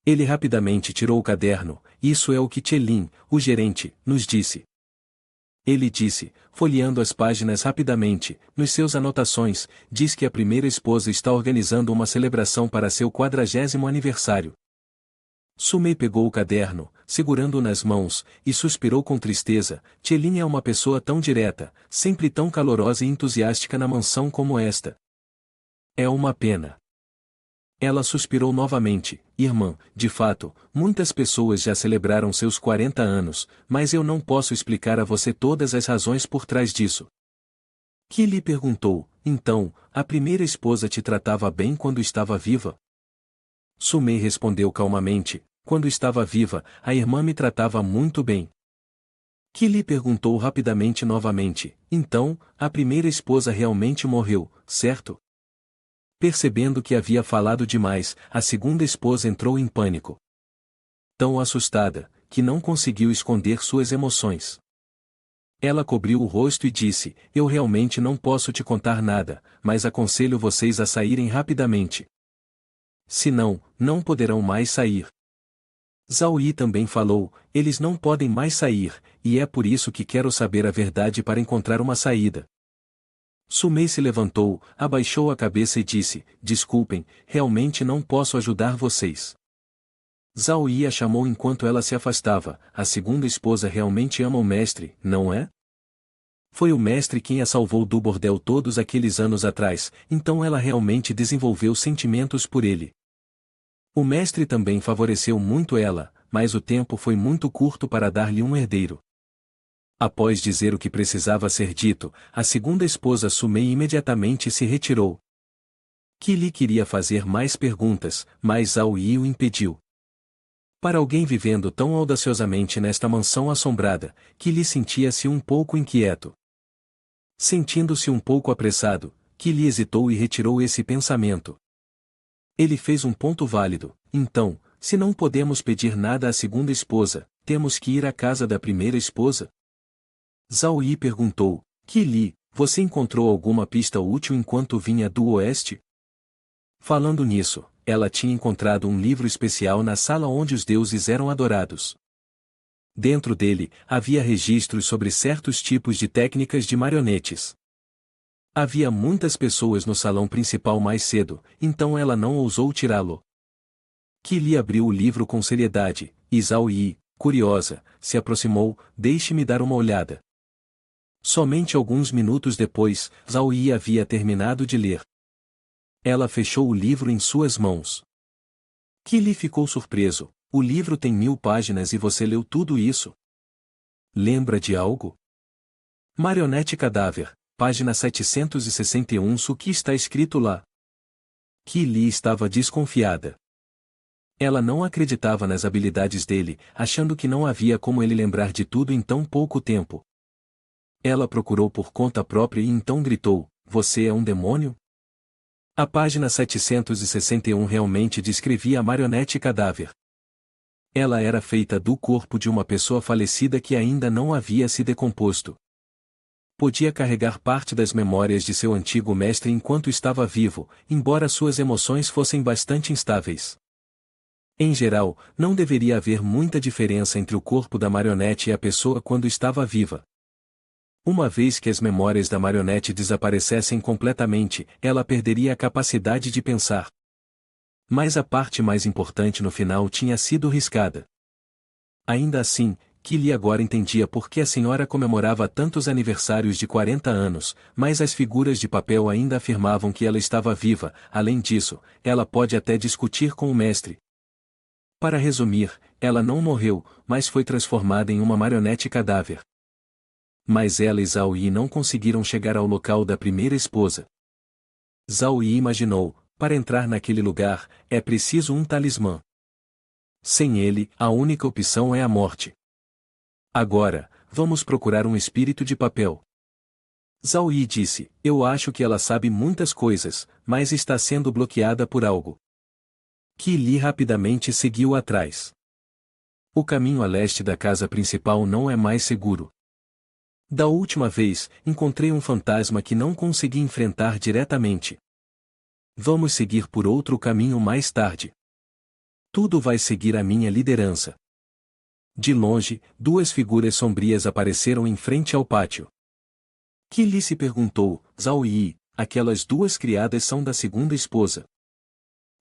Ele rapidamente tirou o caderno. Isso é o que Tchelin, o gerente, nos disse. Ele disse, folheando as páginas rapidamente, nos seus anotações, diz que a primeira esposa está organizando uma celebração para seu 40º aniversário. Sumei pegou o caderno, segurando-o nas mãos, e suspirou com tristeza. Tchelin é uma pessoa tão direta, sempre tão calorosa e entusiástica na mansão como esta. É uma pena. Ela suspirou novamente. Irmã, de fato, muitas pessoas já celebraram seus 40 anos, mas eu não posso explicar a você todas as razões por trás disso. Que lhe perguntou, então, a primeira esposa te tratava bem quando estava viva? Sumei respondeu calmamente, quando estava viva, a irmã me tratava muito bem. Que lhe perguntou rapidamente novamente, então, a primeira esposa realmente morreu, certo? Percebendo que havia falado demais, a segunda esposa entrou em pânico. Tão assustada, que não conseguiu esconder suas emoções. Ela cobriu o rosto e disse, eu realmente não posso te contar nada, mas aconselho vocês a saírem rapidamente. Senão, não poderão mais sair. Zhao Yi também falou, eles não podem mais sair, e é por isso que quero saber a verdade para encontrar uma saída. Sumei se levantou, abaixou a cabeça e disse, desculpem, realmente não posso ajudar vocês. Zhao Yi a chamou enquanto ela se afastava, a segunda esposa realmente ama o mestre, não é? Foi o mestre quem a salvou do bordel todos aqueles anos atrás, então ela realmente desenvolveu sentimentos por ele. O mestre também favoreceu muito ela, mas o tempo foi muito curto para dar-lhe um herdeiro. Após dizer o que precisava ser dito, a segunda esposa Sumei imediatamente se retirou. Que lhe queria fazer mais perguntas, mas Zhao Yi o impediu. Para alguém vivendo tão audaciosamente nesta mansão assombrada, que lhe sentia-se um pouco inquieto. Sentindo-se um pouco apressado, que lhe hesitou e retirou esse pensamento. Ele fez um ponto válido, então, se não podemos pedir nada à segunda esposa, temos que ir à casa da primeira esposa? Zhao Yi perguntou, que Li, você encontrou alguma pista útil enquanto vinha do oeste? Falando nisso, ela tinha encontrado um livro especial na sala onde os deuses eram adorados. Dentro dele, havia registros sobre certos tipos de técnicas de marionetes. Havia muitas pessoas no salão principal mais cedo, então ela não ousou tirá-lo. Que Li abriu o livro com seriedade, e Zhao Yi, curiosa, se aproximou, deixe-me dar uma olhada. Somente alguns minutos depois, Zhao Yi havia terminado de ler. Ela fechou o livro em suas mãos. Que Li ficou surpreso, o livro tem 1000 páginas e você leu tudo isso? Lembra de algo? Marionete Cadáver, página 761. O que está escrito lá? Que Li estava desconfiada. Ela não acreditava nas habilidades dele, achando que não havia como ele lembrar de tudo em tão pouco tempo. Ela procurou por conta própria e então gritou, você é um demônio? A página 761 realmente descrevia a marionete cadáver. Ela era feita do corpo de uma pessoa falecida que ainda não havia se decomposto. Podia carregar parte das memórias de seu antigo mestre enquanto estava vivo, embora suas emoções fossem bastante instáveis. Em geral, não deveria haver muita diferença entre o corpo da marionete e a pessoa quando estava viva. Uma vez que as memórias da marionete desaparecessem completamente, ela perderia a capacidade de pensar. Mas a parte mais importante no final tinha sido riscada. Ainda assim, Que Li agora entendia por que a senhora comemorava tantos aniversários de 40 anos, mas as figuras de papel ainda afirmavam que ela estava viva. Além disso, ela pode até discutir com o mestre. Para resumir, ela não morreu, mas foi transformada em uma marionete cadáver. Mas ela e Zhao Yi não conseguiram chegar ao local da primeira esposa. Zhao Yi imaginou, para entrar naquele lugar, é preciso um talismã. Sem ele, a única opção é a morte. Agora, vamos procurar um espírito de papel. Zhao Yi disse, eu acho que ela sabe muitas coisas, mas está sendo bloqueada por algo. Que Li rapidamente seguiu atrás. O caminho a leste da casa principal não é mais seguro. Da última vez, encontrei um fantasma que não consegui enfrentar diretamente. Vamos seguir por outro caminho mais tarde. Tudo vai seguir a minha liderança. De longe, duas figuras sombrias apareceram em frente ao pátio. Qi Li se perguntou, Zhao Yi, aquelas duas criadas são da segunda esposa.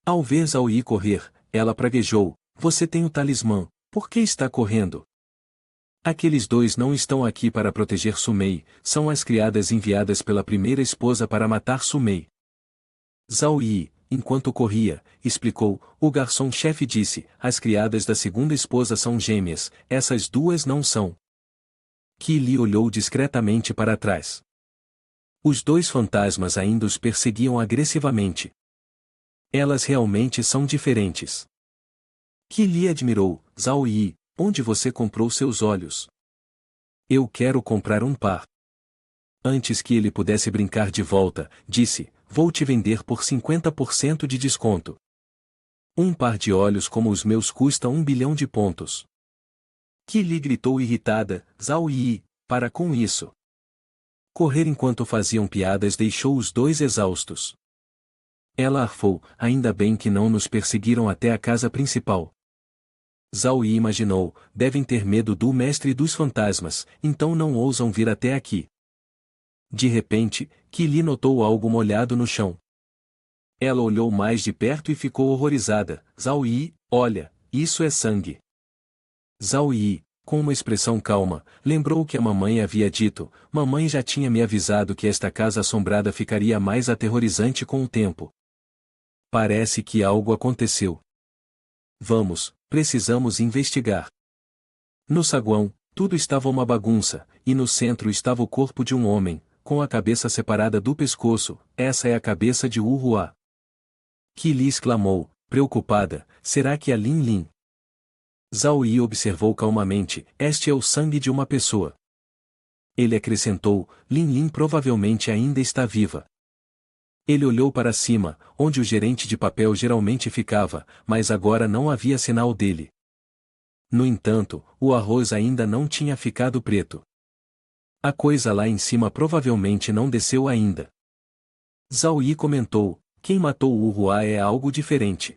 Ao ver Zhao Yi correr, ela praguejou, você tem o talismã, por que está correndo? Aqueles dois não estão aqui para proteger Sumei, são as criadas enviadas pela primeira esposa para matar Sumei. Zhao Yi, enquanto corria, explicou, o garçom-chefe disse, as criadas da segunda esposa são gêmeas, essas duas não são. Qi Li olhou discretamente para trás. Os dois fantasmas ainda os perseguiam agressivamente. Elas realmente são diferentes. Qi Li admirou, Zhao Yi, onde você comprou seus olhos? Eu quero comprar um par. Antes que ele pudesse brincar de volta, disse, vou te vender por 50% de desconto. Um par de olhos como os meus custa 1 bilhão de pontos. Qi Li gritou irritada, Zhao Yi, para com isso. Correr enquanto faziam piadas deixou os dois exaustos. Ela arfou, ainda bem que não nos perseguiram até a casa principal. Zhao Yi imaginou, devem ter medo do mestre dos fantasmas, então não ousam vir até aqui. De repente, Qi Li notou algo molhado no chão. Ela olhou mais de perto e ficou horrorizada, Zhao Yi, olha, isso é sangue. Zhao Yi, com uma expressão calma, lembrou o que a mamãe havia dito, mamãe já tinha me avisado que esta casa assombrada ficaria mais aterrorizante com o tempo. Parece que algo aconteceu. Vamos, precisamos investigar. No saguão, tudo estava uma bagunça, e no centro estava o corpo de um homem, com a cabeça separada do pescoço, essa é a cabeça de Wu Hua. Qi Li exclamou, preocupada, será que é Lin Lin? Zhao Yi observou calmamente, este é o sangue de uma pessoa. Ele acrescentou, Lin Lin provavelmente ainda está viva. Ele olhou para cima, onde o gerente de papel geralmente ficava, mas agora não havia sinal dele. No entanto, o arroz ainda não tinha ficado preto. A coisa lá em cima provavelmente não desceu ainda. Zhao Yi comentou, quem matou Wu Hua é algo diferente.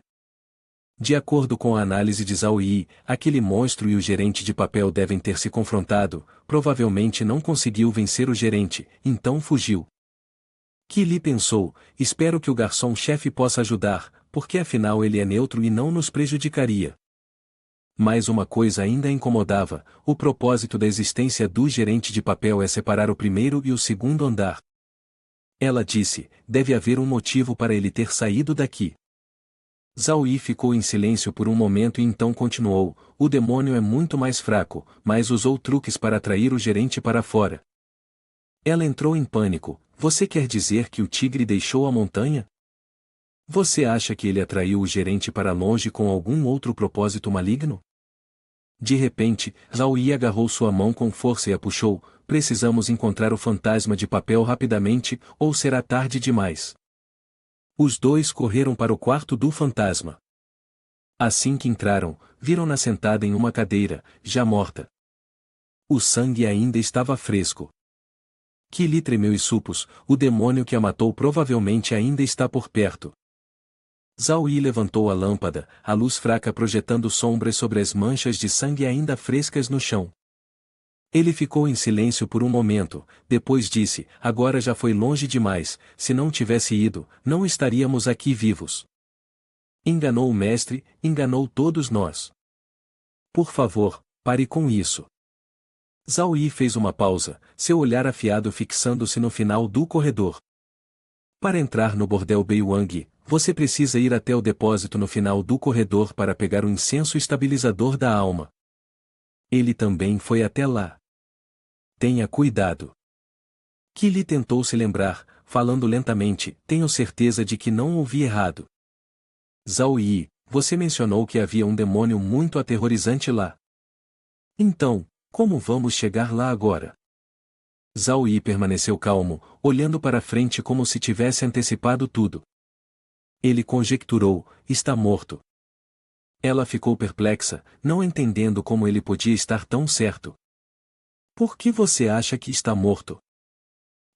De acordo com a análise de Zhao Yi, aquele monstro e o gerente de papel devem ter se confrontado, provavelmente não conseguiu vencer o gerente, então fugiu. Qi Li pensou, espero que o garçom-chefe possa ajudar, porque afinal ele é neutro e não nos prejudicaria. Mas uma coisa ainda a incomodava, o propósito da existência do gerente de papel é separar o primeiro e o segundo andar. Ela disse, deve haver um motivo para ele ter saído daqui. Zhao Yi ficou em silêncio por um momento e então continuou, o demônio é muito mais fraco, mas usou truques para atrair o gerente para fora. Ela entrou em pânico, você quer dizer que o tigre deixou a montanha? Você acha que ele atraiu o gerente para longe com algum outro propósito maligno? De repente, Zhao Yi agarrou sua mão com força e a puxou, precisamos encontrar o fantasma de papel rapidamente, ou será tarde demais. Os dois correram para o quarto do fantasma. Assim que entraram, viram-na sentada em uma cadeira, já morta. O sangue ainda estava fresco. Qi Li tremeu e supus, o demônio que a matou provavelmente ainda está por perto. Zhao Yi levantou a lâmpada, a luz fraca projetando sombras sobre as manchas de sangue ainda frescas no chão. Ele ficou em silêncio por um momento, depois disse, agora já foi longe demais, se não tivesse ido, não estaríamos aqui vivos. Enganou o mestre, enganou todos nós. Por favor, pare com isso. Zhao Yi fez uma pausa, seu olhar afiado fixando-se no final do corredor. Para entrar no bordel Beiwang, você precisa ir até o depósito no final do corredor para pegar o incenso estabilizador da alma. Ele também foi até lá. Tenha cuidado. Qi Li tentou se lembrar, falando lentamente, tenho certeza de que não ouvi errado. Zhao Yi, você mencionou que havia um demônio muito aterrorizante lá. Então, como vamos chegar lá agora? Zhao Yi permaneceu calmo, olhando para frente como se tivesse antecipado tudo. Ele conjecturou, está morto. Ela ficou perplexa, não entendendo como ele podia estar tão certo. Por que você acha que está morto?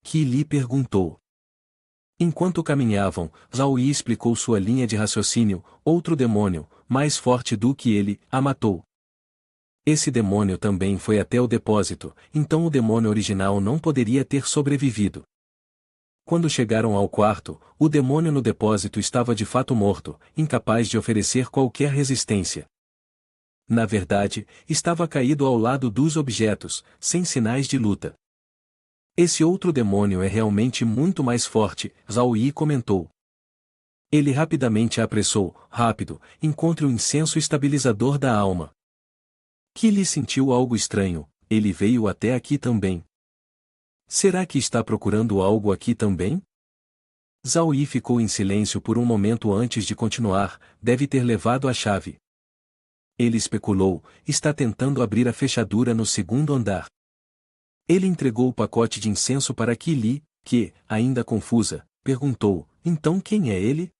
Qi Li perguntou. Enquanto caminhavam, Zhao Yi explicou sua linha de raciocínio: outro demônio, mais forte do que ele, a matou. Esse demônio também foi até o depósito, então o demônio original não poderia ter sobrevivido. Quando chegaram ao quarto, o demônio no depósito estava de fato morto, incapaz de oferecer qualquer resistência. Na verdade, estava caído ao lado dos objetos, sem sinais de luta. Esse outro demônio é realmente muito mais forte, Zhao Yi comentou. Ele rapidamente apressou: rápido, encontre o incenso estabilizador da alma. Qi Li sentiu algo estranho, ele veio até aqui também. Será que está procurando algo aqui também? Zhao Yi ficou em silêncio por um momento antes de continuar: deve ter levado a chave. Ele especulou: está tentando abrir a fechadura no segundo andar. Ele entregou o pacote de incenso para Qi Li, que, ainda confusa, perguntou: então quem é ele?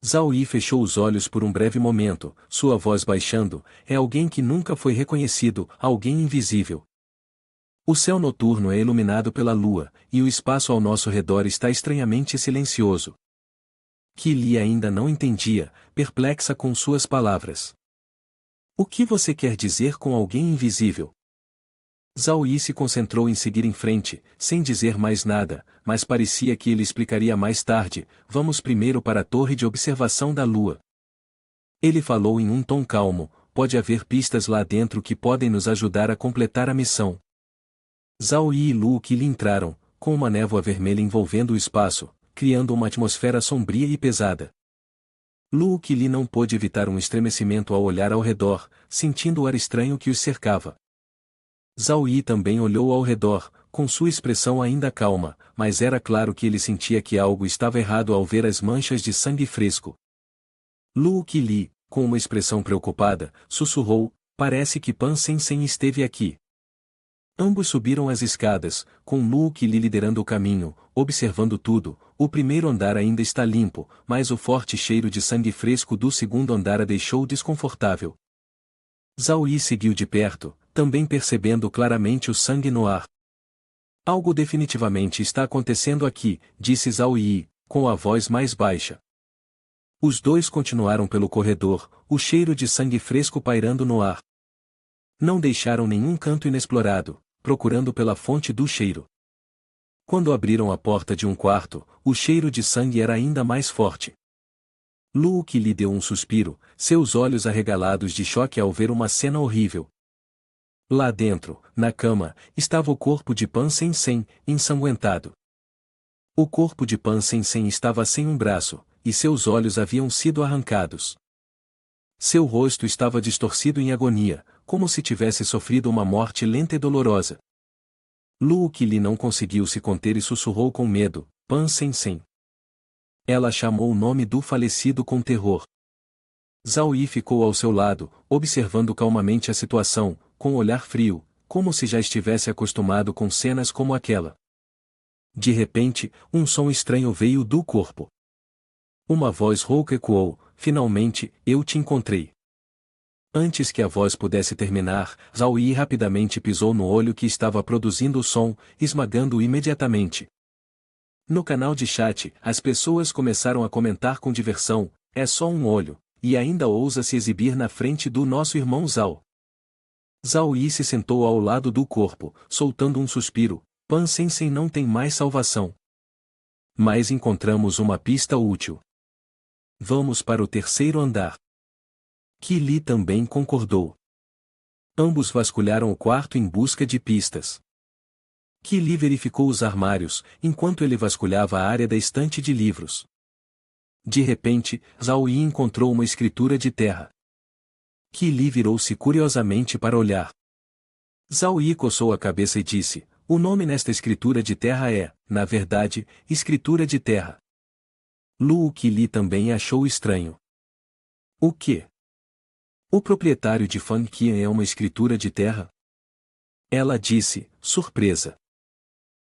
Zhao Yi fechou os olhos por um breve momento, sua voz baixando: é alguém que nunca foi reconhecido, alguém invisível. O céu noturno é iluminado pela lua, e o espaço ao nosso redor está estranhamente silencioso. Qi Li ainda não entendia, perplexa com suas palavras. O que você quer dizer com alguém invisível? Zhao Yi se concentrou em seguir em frente, sem dizer mais nada, mas parecia que ele explicaria mais tarde: vamos primeiro para a torre de observação da lua. Ele falou em um tom calmo: pode haver pistas lá dentro que podem nos ajudar a completar a missão. Zhao Yi e Lu Qi Li entraram, com uma névoa vermelha envolvendo o espaço, criando uma atmosfera sombria e pesada. Lu Qi Li não pôde evitar um estremecimento ao olhar ao redor, sentindo o ar estranho que os cercava. Zhao Yi também olhou ao redor, com sua expressão ainda calma, mas era claro que ele sentia que algo estava errado ao ver as manchas de sangue fresco. Lu Qi Li, com uma expressão preocupada, sussurrou: parece que Pan Sen esteve aqui. Ambos subiram as escadas, com Lu Qi Li liderando o caminho, observando tudo. O primeiro andar ainda está limpo, mas o forte cheiro de sangue fresco do segundo andar a deixou desconfortável. Zhao Yi seguiu de perto, também percebendo claramente o sangue no ar. Algo definitivamente está acontecendo aqui, disse Zhao Yi, com a voz mais baixa. Os dois continuaram pelo corredor, o cheiro de sangue fresco pairando no ar. Não deixaram nenhum canto inexplorado, procurando pela fonte do cheiro. Quando abriram a porta de um quarto, o cheiro de sangue era ainda mais forte. Lu Qi Li deu um suspiro, seus olhos arregalados de choque ao ver uma cena horrível. Lá dentro, na cama, estava o corpo de Pan Sen, ensanguentado. O corpo de Pan Sen estava sem um braço, e seus olhos haviam sido arrancados. Seu rosto estava distorcido em agonia, como se tivesse sofrido uma morte lenta e dolorosa. Lu Qi Li não conseguiu se conter e sussurrou com medo: Pan Sen. Ela chamou o nome do falecido com terror. Zhao Yi ficou ao seu lado, observando calmamente a situação, com um olhar frio, como se já estivesse acostumado com cenas como aquela. De repente, um som estranho veio do corpo. Uma voz rouca ecoou: finalmente, eu te encontrei. Antes que a voz pudesse terminar, Zhao Yi rapidamente pisou no olho que estava produzindo o som, esmagando-o imediatamente. No canal de chat, as pessoas começaram a comentar com diversão: é só um olho, e ainda ousa se exibir na frente do nosso irmão Zhao. Zhao Yi se sentou ao lado do corpo, soltando um suspiro: Pan Sen não tem mais salvação. Mas encontramos uma pista útil. Vamos para o terceiro andar. Qi Li também concordou. Ambos vasculharam o quarto em busca de pistas. Qi Li verificou os armários, enquanto ele vasculhava a área da estante de livros. De repente, Zhao Yi encontrou uma escritura de terra. Qi Li virou-se curiosamente para olhar. Zhao Yi coçou a cabeça e disse: o nome nesta escritura de terra é, na verdade, escritura de terra. Lu Qi Li também achou estranho. O quê? O proprietário de Fan Qian é uma escritura de terra? Ela disse, surpresa.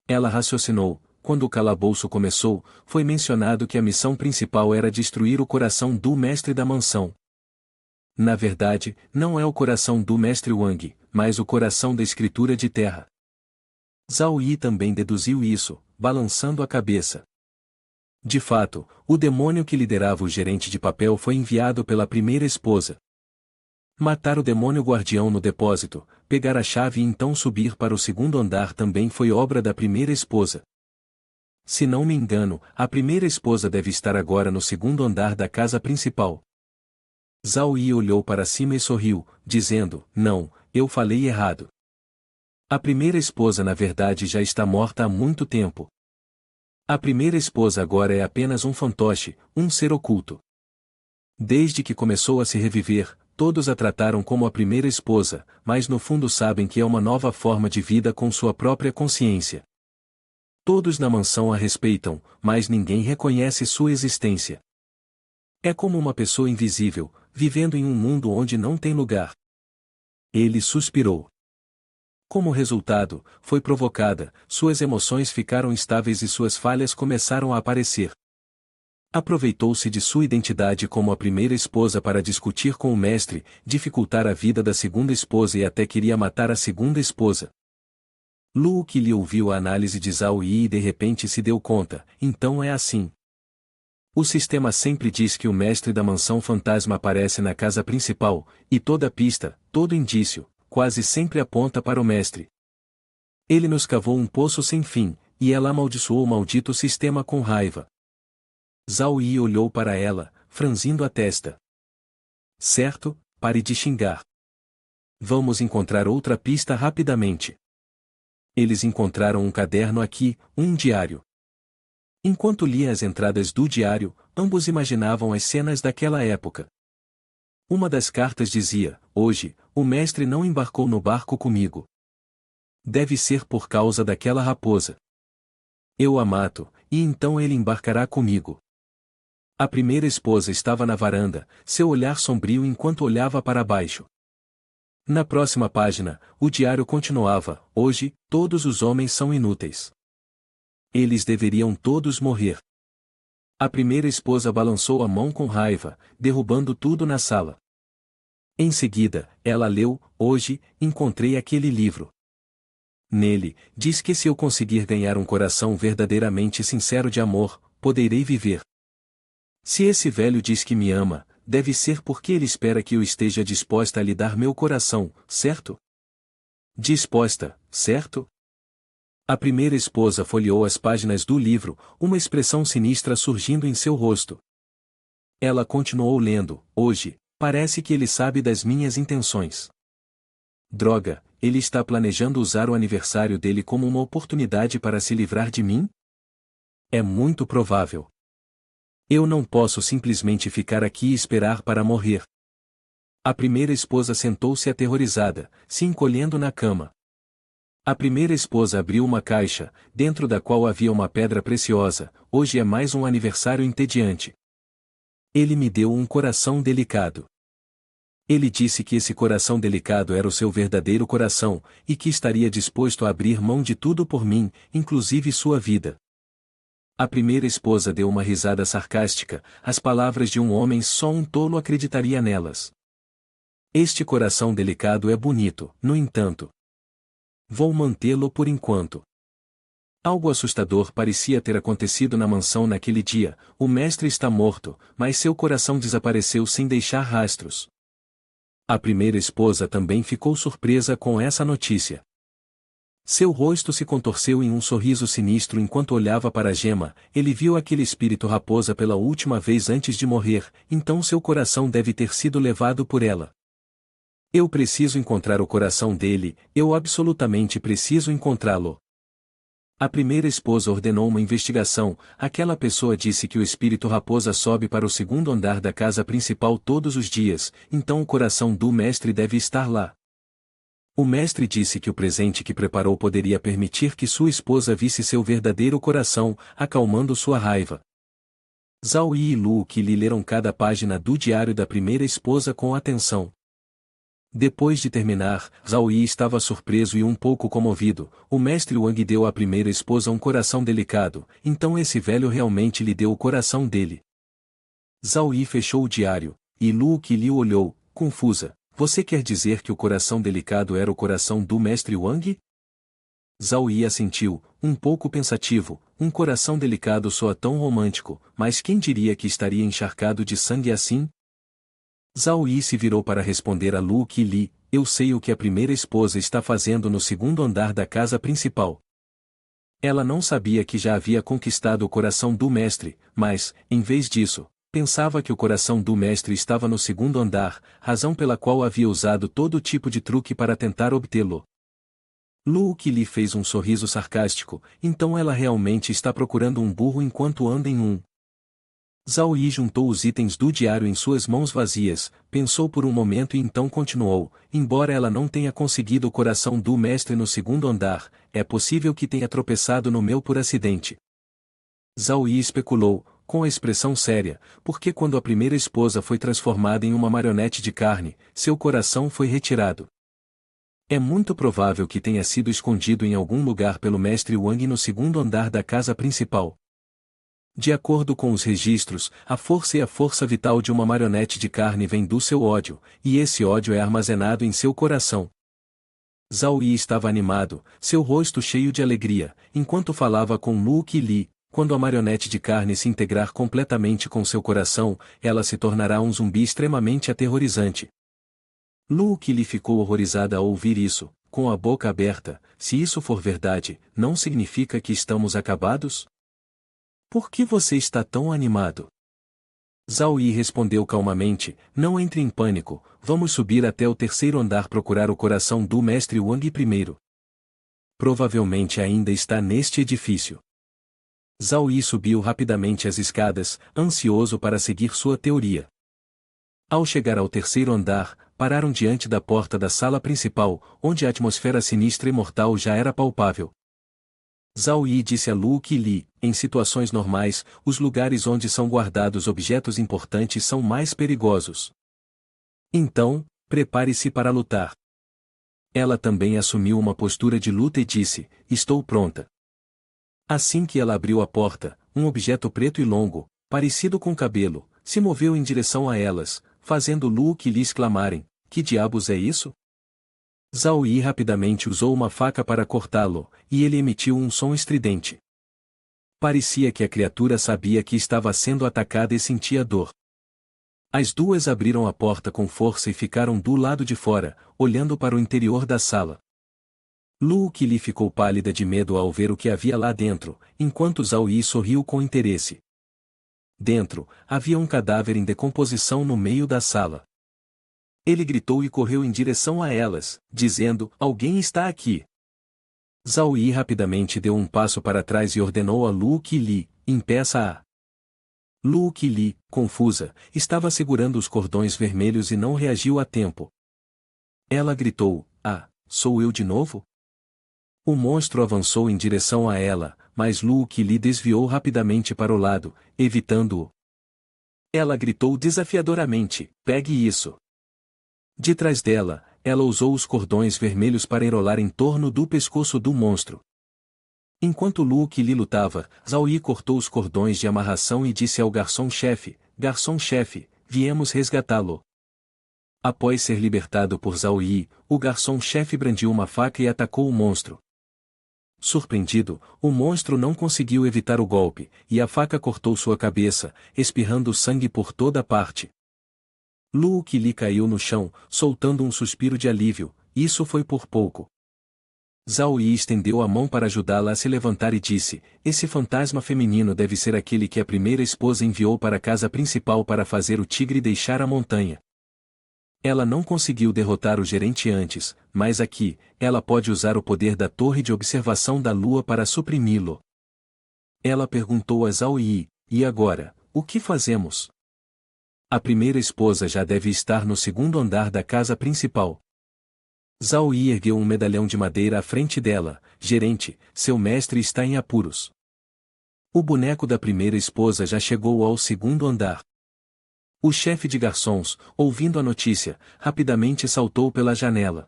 Ela raciocinou: quando o calabouço começou, foi mencionado que a missão principal era destruir o coração do mestre da mansão. Na verdade, não é o coração do mestre Wang, mas o coração da escritura de terra. Zhao Yi também deduziu isso, balançando a cabeça. De fato, o demônio que liderava o gerente de papel foi enviado pela primeira esposa. Matar o demônio guardião no depósito, pegar a chave e então subir para o segundo andar também foi obra da primeira esposa. Se não me engano, a primeira esposa deve estar agora no segundo andar da casa principal. Zhao Yi olhou para cima e sorriu, dizendo, não, eu falei errado. A primeira esposa na verdade já está morta há muito tempo. A primeira esposa agora é apenas um fantoche, um ser oculto. Desde que começou a se reviver, todos a trataram como a primeira esposa, mas no fundo sabem que é uma nova forma de vida com sua própria consciência. Todos na mansão a respeitam, mas ninguém reconhece sua existência. É como uma pessoa invisível, vivendo em um mundo onde não tem lugar. Ele suspirou. Como resultado, foi provocada, suas emoções ficaram instáveis e suas falhas começaram a aparecer. Aproveitou-se de sua identidade como a primeira esposa para discutir com o mestre, dificultar a vida da segunda esposa e até queria matar a segunda esposa. Lu Qili ouviu a análise de Zhao Yi e de repente se deu conta, então é assim. O sistema sempre diz que o mestre da mansão fantasma aparece na casa principal, e toda pista, todo indício, quase sempre aponta para o mestre. Ele nos cavou um poço sem fim, e ela amaldiçoou o maldito sistema com raiva. Zhao Yi olhou para ela, franzindo a testa. Certo, pare de xingar. Vamos encontrar outra pista rapidamente. Eles encontraram um caderno aqui, um diário. Enquanto lia as entradas do diário, ambos imaginavam as cenas daquela época. Uma das cartas dizia, hoje, o mestre não embarcou no barco comigo. Deve ser por causa daquela raposa. Eu a mato, e então ele embarcará comigo. A primeira esposa estava na varanda, seu olhar sombrio enquanto olhava para baixo. Na próxima página, o diário continuava, hoje, todos os homens são inúteis. Eles deveriam todos morrer. A primeira esposa balançou a mão com raiva, derrubando tudo na sala. Em seguida, ela leu, hoje, encontrei aquele livro. Nele, diz que se eu conseguir ganhar um coração verdadeiramente sincero de amor, poderei viver. Se esse velho diz que me ama, deve ser porque ele espera que eu esteja disposta a lhe dar meu coração, certo? Disposta, certo? A primeira esposa folheou as páginas do livro, uma expressão sinistra surgindo em seu rosto. Ela continuou lendo, hoje, parece que ele sabe das minhas intenções. Droga, ele está planejando usar o aniversário dele como uma oportunidade para se livrar de mim? É muito provável. Eu não posso simplesmente ficar aqui e esperar para morrer. A primeira esposa sentou-se aterrorizada, se encolhendo na cama. A primeira esposa abriu uma caixa, dentro da qual havia uma pedra preciosa, hoje é mais um aniversário entediante. Ele me deu um coração delicado. Ele disse que esse coração delicado era o seu verdadeiro coração, e que estaria disposto a abrir mão de tudo por mim, inclusive sua vida. A primeira esposa deu uma risada sarcástica, as palavras de um homem só um tolo acreditaria nelas. Este coração delicado é bonito, no entanto. Vou mantê-lo por enquanto. Algo assustador parecia ter acontecido na mansão naquele dia, o mestre está morto, mas seu coração desapareceu sem deixar rastros. A primeira esposa também ficou surpresa com essa notícia. Seu rosto se contorceu em um sorriso sinistro enquanto olhava para a gema, ele viu aquele espírito raposa pela última vez antes de morrer, então seu coração deve ter sido levado por ela. Eu preciso encontrar o coração dele, eu absolutamente preciso encontrá-lo. A primeira esposa ordenou uma investigação, aquela pessoa disse que o espírito raposa sobe para o segundo andar da casa principal todos os dias, então o coração do mestre deve estar lá. O mestre disse que o presente que preparou poderia permitir que sua esposa visse seu verdadeiro coração, acalmando sua raiva. Zhao Yi e Lu Qili leram cada página do diário da primeira esposa com atenção. Depois de terminar, Zhao Yi estava surpreso e um pouco comovido. O mestre Wang deu à primeira esposa um coração delicado, então esse velho realmente lhe deu o coração dele. Zhao Yi fechou o diário, e Lu Qili olhou, confusa. Você quer dizer que o coração delicado era o coração do mestre Wang? Zhao Yi assentiu, um pouco pensativo, um coração delicado soa tão romântico, mas quem diria que estaria encharcado de sangue assim? Zhao Yi se virou para responder a Lu Qili, eu sei o que a primeira esposa está fazendo no segundo andar da casa principal. Ela não sabia que já havia conquistado o coração do mestre, mas, em vez disso, pensava que o coração do mestre estava no segundo andar, razão pela qual havia usado todo tipo de truque para tentar obtê-lo. Lu Qili fez um sorriso sarcástico, então ela realmente está procurando um burro enquanto anda em um. Zhao Yi juntou os itens do diário em suas mãos vazias, pensou por um momento e então continuou, embora ela não tenha conseguido o coração do mestre no segundo andar, é possível que tenha tropeçado no meu por acidente. Zhao Yi especulou, com a expressão séria, porque quando a primeira esposa foi transformada em uma marionete de carne, seu coração foi retirado. É muito provável que tenha sido escondido em algum lugar pelo mestre Wang no segundo andar da casa principal. De acordo com os registros, a força vital de uma marionete de carne vem do seu ódio, e esse ódio é armazenado em seu coração. Zhao Yi estava animado, seu rosto cheio de alegria, enquanto falava com Lu Qili. Quando a marionete de carne se integrar completamente com seu coração, ela se tornará um zumbi extremamente aterrorizante. Lu Qili ficou horrorizada ao ouvir isso, com a boca aberta. Se isso for verdade, não significa que estamos acabados? Por que você está tão animado? Zhao Yi respondeu calmamente, não entre em pânico, vamos subir até o terceiro andar procurar o coração do mestre Wang primeiro. Provavelmente ainda está neste edifício. Zhao Yi subiu rapidamente as escadas, ansioso para seguir sua teoria. Ao chegar ao terceiro andar, pararam diante da porta da sala principal, onde a atmosfera sinistra e mortal já era palpável. Zhao Yi disse a Lu Qili, em situações normais, os lugares onde são guardados objetos importantes são mais perigosos. Então, prepare-se para lutar. Ela também assumiu uma postura de luta e disse, estou pronta. Assim que ela abriu a porta, um objeto preto e longo, parecido com cabelo, se moveu em direção a elas, fazendo Lu Qili exclamarem, que diabos é isso? Zhao Yi rapidamente usou uma faca para cortá-lo, e ele emitiu um som estridente. Parecia que a criatura sabia que estava sendo atacada e sentia dor. As duas abriram a porta com força e ficaram do lado de fora, olhando para o interior da sala. Lu Qili ficou pálida de medo ao ver o que havia lá dentro, enquanto Zhao Yi sorriu com interesse. Dentro, havia um cadáver em decomposição no meio da sala. Ele gritou e correu em direção a elas, dizendo, alguém está aqui. Zhao Yi rapidamente deu um passo para trás e ordenou a Lu Qili, impeça-a. Lu Qili, confusa, estava segurando os cordões vermelhos e não reagiu a tempo. Ela gritou, sou eu de novo? O monstro avançou em direção a ela, mas Lu Qili desviou rapidamente para o lado, evitando-o. Ela gritou desafiadoramente, pegue isso. De trás dela, ela usou os cordões vermelhos para enrolar em torno do pescoço do monstro. Enquanto Lu Qili lutava, Zhao Yi cortou os cordões de amarração e disse ao garçom-chefe, viemos resgatá-lo. Após ser libertado por Zhao Yi, o garçom-chefe brandiu uma faca e atacou o monstro. Surpreendido, o monstro não conseguiu evitar o golpe, e a faca cortou sua cabeça, espirrando sangue por toda parte. Lu Qili caiu no chão, soltando um suspiro de alívio, isso foi por pouco. Zhao Yi estendeu a mão para ajudá-la a se levantar e disse, esse fantasma feminino deve ser aquele que a primeira esposa enviou para a casa principal para fazer o tigre deixar a montanha. Ela não conseguiu derrotar o gerente antes, mas aqui, ela pode usar o poder da torre de observação da lua para suprimi-lo. Ela perguntou a Zhao Yi, e agora, o que fazemos? A primeira esposa já deve estar no segundo andar da casa principal. Zhao Yi ergueu um medalhão de madeira à frente dela, gerente, seu mestre está em apuros. O boneco da primeira esposa já chegou ao segundo andar. O chefe de garçons, ouvindo a notícia, rapidamente saltou pela janela.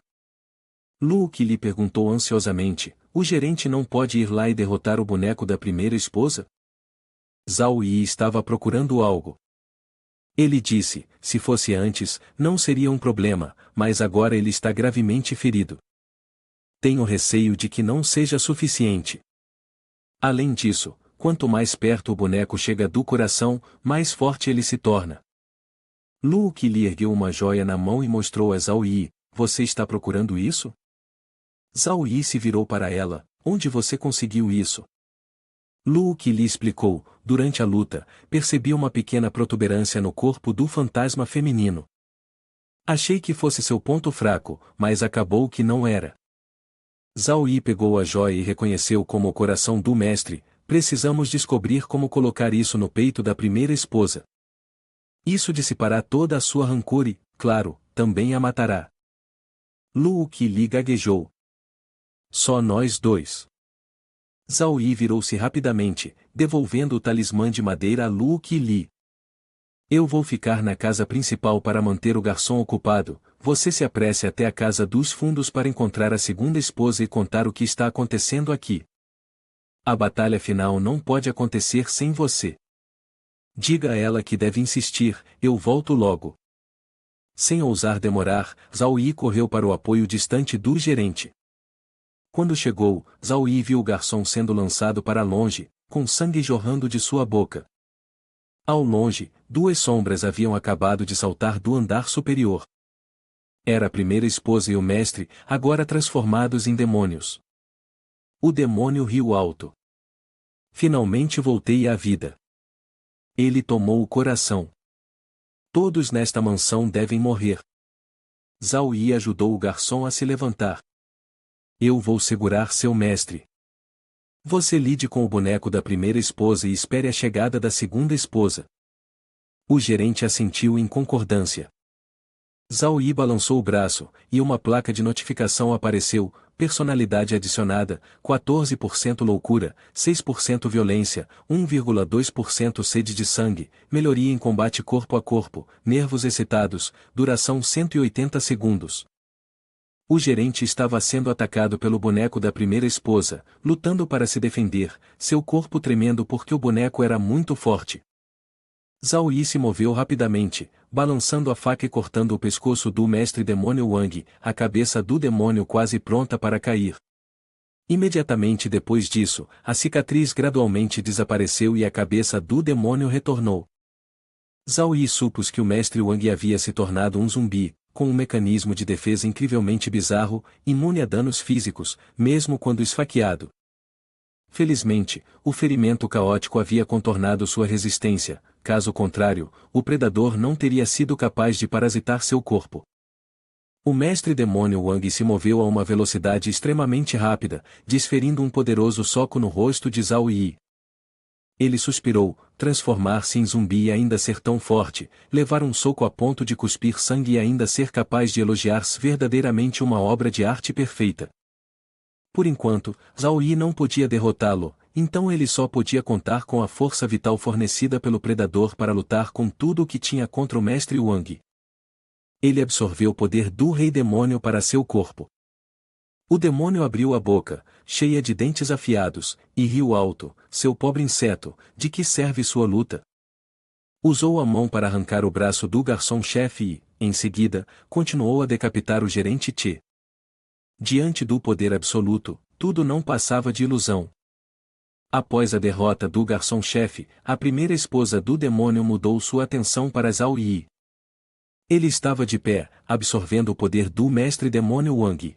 Lu Qili perguntou ansiosamente, o gerente não pode ir lá e derrotar o boneco da primeira esposa? Zhao Yi estava procurando algo. Ele disse, se fosse antes, não seria um problema, mas agora ele está gravemente ferido. Tenho receio de que não seja suficiente. Além disso, quanto mais perto o boneco chega do coração, mais forte ele se torna. Luke lhe ergueu uma joia na mão e mostrou a Zhao Yi. Você está procurando isso? Zhao Yi se virou para ela. Onde você conseguiu isso? Luke lhe explicou. Durante a luta, percebi uma pequena protuberância no corpo do fantasma feminino. Achei que fosse seu ponto fraco, mas acabou que não era. Zhao Yi pegou a joia e reconheceu como o coração do mestre. Precisamos descobrir como colocar isso no peito da primeira esposa. Isso dissipará toda a sua rancor e, claro, também a matará. Luke lhe gaguejou. Só nós dois. Zhao Yi virou-se rapidamente, devolvendo o talismã de madeira a Luke Li. Eu vou ficar na casa principal para manter o garçom ocupado. Você se apresse até a casa dos fundos para encontrar a segunda esposa e contar o que está acontecendo aqui. A batalha final não pode acontecer sem você. Diga a ela que deve insistir, eu volto logo. Sem ousar demorar, Zhao Yi correu para o apoio distante do gerente. Quando chegou, Zhao Yi viu o garçom sendo lançado para longe, com sangue jorrando de sua boca. Ao longe, duas sombras haviam acabado de saltar do andar superior. Era a primeira esposa e o mestre, agora transformados em demônios. O demônio riu alto. Finalmente voltei à vida. Ele tomou o coração. Todos nesta mansão devem morrer. Zhao Yi ajudou o garçom a se levantar. Eu vou segurar seu mestre. Você lide com o boneco da primeira esposa e espere a chegada da segunda esposa. O gerente assentiu em concordância. Zhao Yi balançou o braço, e uma placa de notificação apareceu. Personalidade adicionada, 14% loucura, 6% violência, 1,2% sede de sangue, melhoria em combate corpo a corpo, nervos excitados, duração 180 segundos. O gerente estava sendo atacado pelo boneco da primeira esposa, lutando para se defender, seu corpo tremendo porque o boneco era muito forte. Zhao Yi se moveu rapidamente, balançando a faca e cortando o pescoço do mestre demônio Wang, a cabeça do demônio quase pronta para cair. Imediatamente depois disso, a cicatriz gradualmente desapareceu e a cabeça do demônio retornou. Zhao Yi supôs que o mestre Wang havia se tornado um zumbi, com um mecanismo de defesa incrivelmente bizarro, imune a danos físicos, mesmo quando esfaqueado. Felizmente, o ferimento caótico havia contornado sua resistência, caso contrário, o predador não teria sido capaz de parasitar seu corpo. O mestre demônio Wang se moveu a uma velocidade extremamente rápida, desferindo um poderoso soco no rosto de Zhao Yi. Ele suspirou, transformar-se em zumbi e ainda ser tão forte, levar um soco a ponto de cuspir sangue e ainda ser capaz de elogiar-se verdadeiramente uma obra de arte perfeita. Por enquanto, Zhao Yi não podia derrotá-lo, então ele só podia contar com a força vital fornecida pelo predador para lutar com tudo o que tinha contra o mestre Wang. Ele absorveu o poder do rei demônio para seu corpo. O demônio abriu a boca, cheia de dentes afiados, e riu alto. Seu pobre inseto, de que serve sua luta? Usou a mão para arrancar o braço do garçom-chefe e, em seguida, continuou a decapitar o gerente Che. Diante do poder absoluto, tudo não passava de ilusão. Após a derrota do garçom-chefe, a primeira esposa do demônio mudou sua atenção para Zhao Yi. Ele estava de pé, absorvendo o poder do mestre demônio Wang.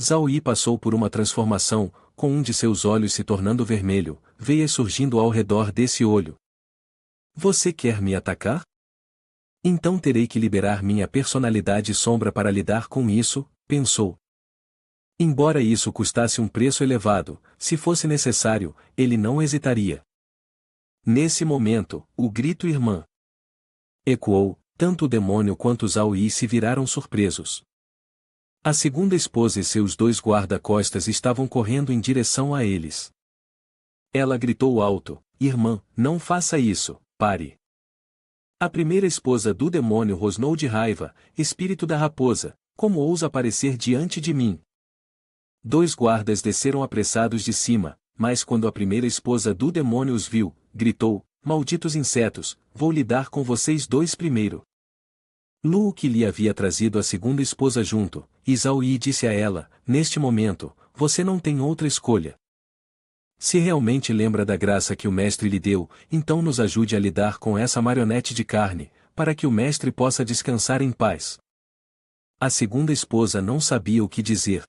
Zhao Yi passou por uma transformação, com um de seus olhos se tornando vermelho, veias surgindo ao redor desse olho. Você quer me atacar? Então terei que liberar minha personalidade sombra para lidar com isso, pensou. Embora isso custasse um preço elevado, se fosse necessário, ele não hesitaria. Nesse momento, o grito irmã ecoou, tanto o demônio quanto Zhao Yi se viraram surpresos. A segunda esposa e seus dois guarda-costas estavam correndo em direção a eles. Ela gritou alto, irmã, não faça isso, pare. A primeira esposa do demônio rosnou de raiva, espírito da raposa, como ousa aparecer diante de mim? Dois guardas desceram apressados de cima, mas quando a primeira esposa do demônio os viu, gritou, malditos insetos, vou lidar com vocês dois primeiro. Lu que lhe havia trazido a segunda esposa junto, e Zhao Yi disse a ela, neste momento, você não tem outra escolha. Se realmente lembra da graça que o mestre lhe deu, então nos ajude a lidar com essa marionete de carne, para que o mestre possa descansar em paz. A segunda esposa não sabia o que dizer.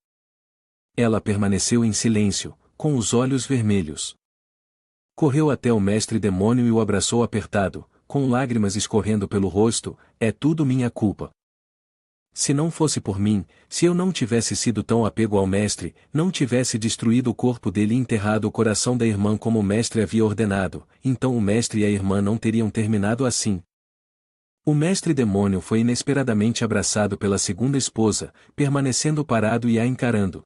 Ela permaneceu em silêncio, com os olhos vermelhos. Correu até o mestre demônio e o abraçou apertado, com lágrimas escorrendo pelo rosto, é tudo minha culpa. Se não fosse por mim, se eu não tivesse sido tão apego ao mestre, não tivesse destruído o corpo dele e enterrado o coração da irmã como o mestre havia ordenado, então o mestre e a irmã não teriam terminado assim. O mestre demônio foi inesperadamente abraçado pela segunda esposa, permanecendo parado e a encarando.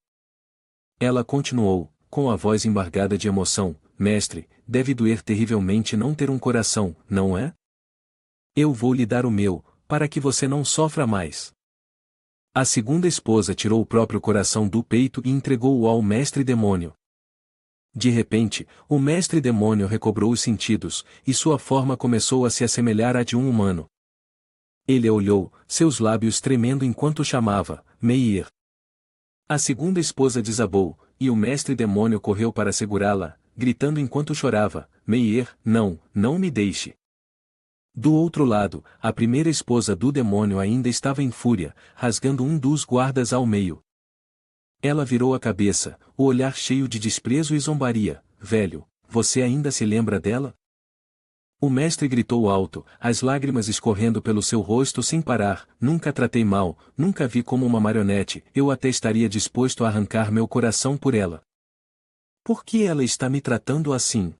Ela continuou, com a voz embargada de emoção, mestre, deve doer terrivelmente não ter um coração, não é? Eu vou lhe dar o meu, para que você não sofra mais. A segunda esposa tirou o próprio coração do peito e entregou-o ao mestre demônio. De repente, o mestre demônio recobrou os sentidos, e sua forma começou a se assemelhar à de um humano. Ele a olhou, seus lábios tremendo enquanto chamava, Meir. A segunda esposa desabou, e o mestre demônio correu para segurá-la, gritando enquanto chorava, Meir, não, não me deixe. Do outro lado, a primeira esposa do demônio ainda estava em fúria, rasgando um dos guardas ao meio. Ela virou a cabeça, o olhar cheio de desprezo e zombaria, velho, você ainda se lembra dela? O mestre gritou alto, as lágrimas escorrendo pelo seu rosto sem parar, nunca a tratei mal, nunca a vi como uma marionete, eu até estaria disposto a arrancar meu coração por ela. Por que ela está me tratando assim?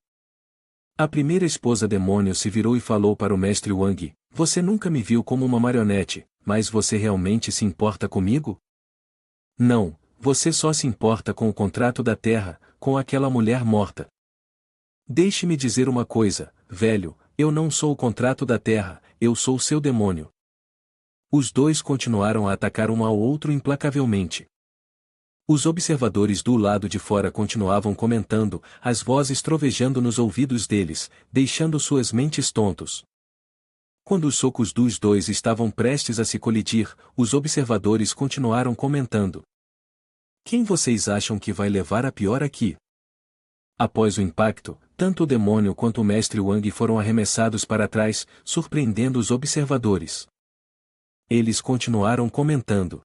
A primeira esposa demônio se virou e falou para o mestre Wang, você nunca me viu como uma marionete, mas você realmente se importa comigo? Não, você só se importa com o contrato da terra, com aquela mulher morta. Deixe-me dizer uma coisa, velho, eu não sou o contrato da terra, eu sou seu demônio. Os dois continuaram a atacar um ao outro implacavelmente. Os observadores do lado de fora continuavam comentando, as vozes trovejando nos ouvidos deles, deixando suas mentes tontos. Quando os socos dos dois estavam prestes a se colidir, os observadores continuaram comentando. Quem vocês acham que vai levar a pior aqui? Após o impacto, tanto o demônio quanto o mestre Wang foram arremessados para trás, surpreendendo os observadores. Eles continuaram comentando.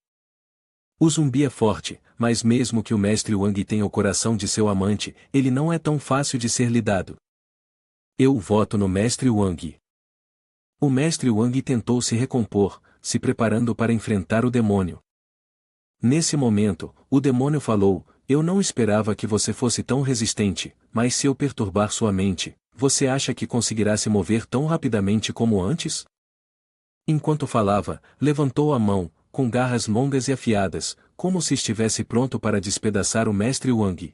O zumbi é forte, mas mesmo que o mestre Wang tenha o coração de seu amante, ele não é tão fácil de ser lidado. Eu voto no mestre Wang. O mestre Wang tentou se recompor, se preparando para enfrentar o demônio. Nesse momento, o demônio falou, eu não esperava que você fosse tão resistente, mas se eu perturbar sua mente, você acha que conseguirá se mover tão rapidamente como antes? Enquanto falava, levantou a mão, com garras longas e afiadas, como se estivesse pronto para despedaçar o mestre Wang.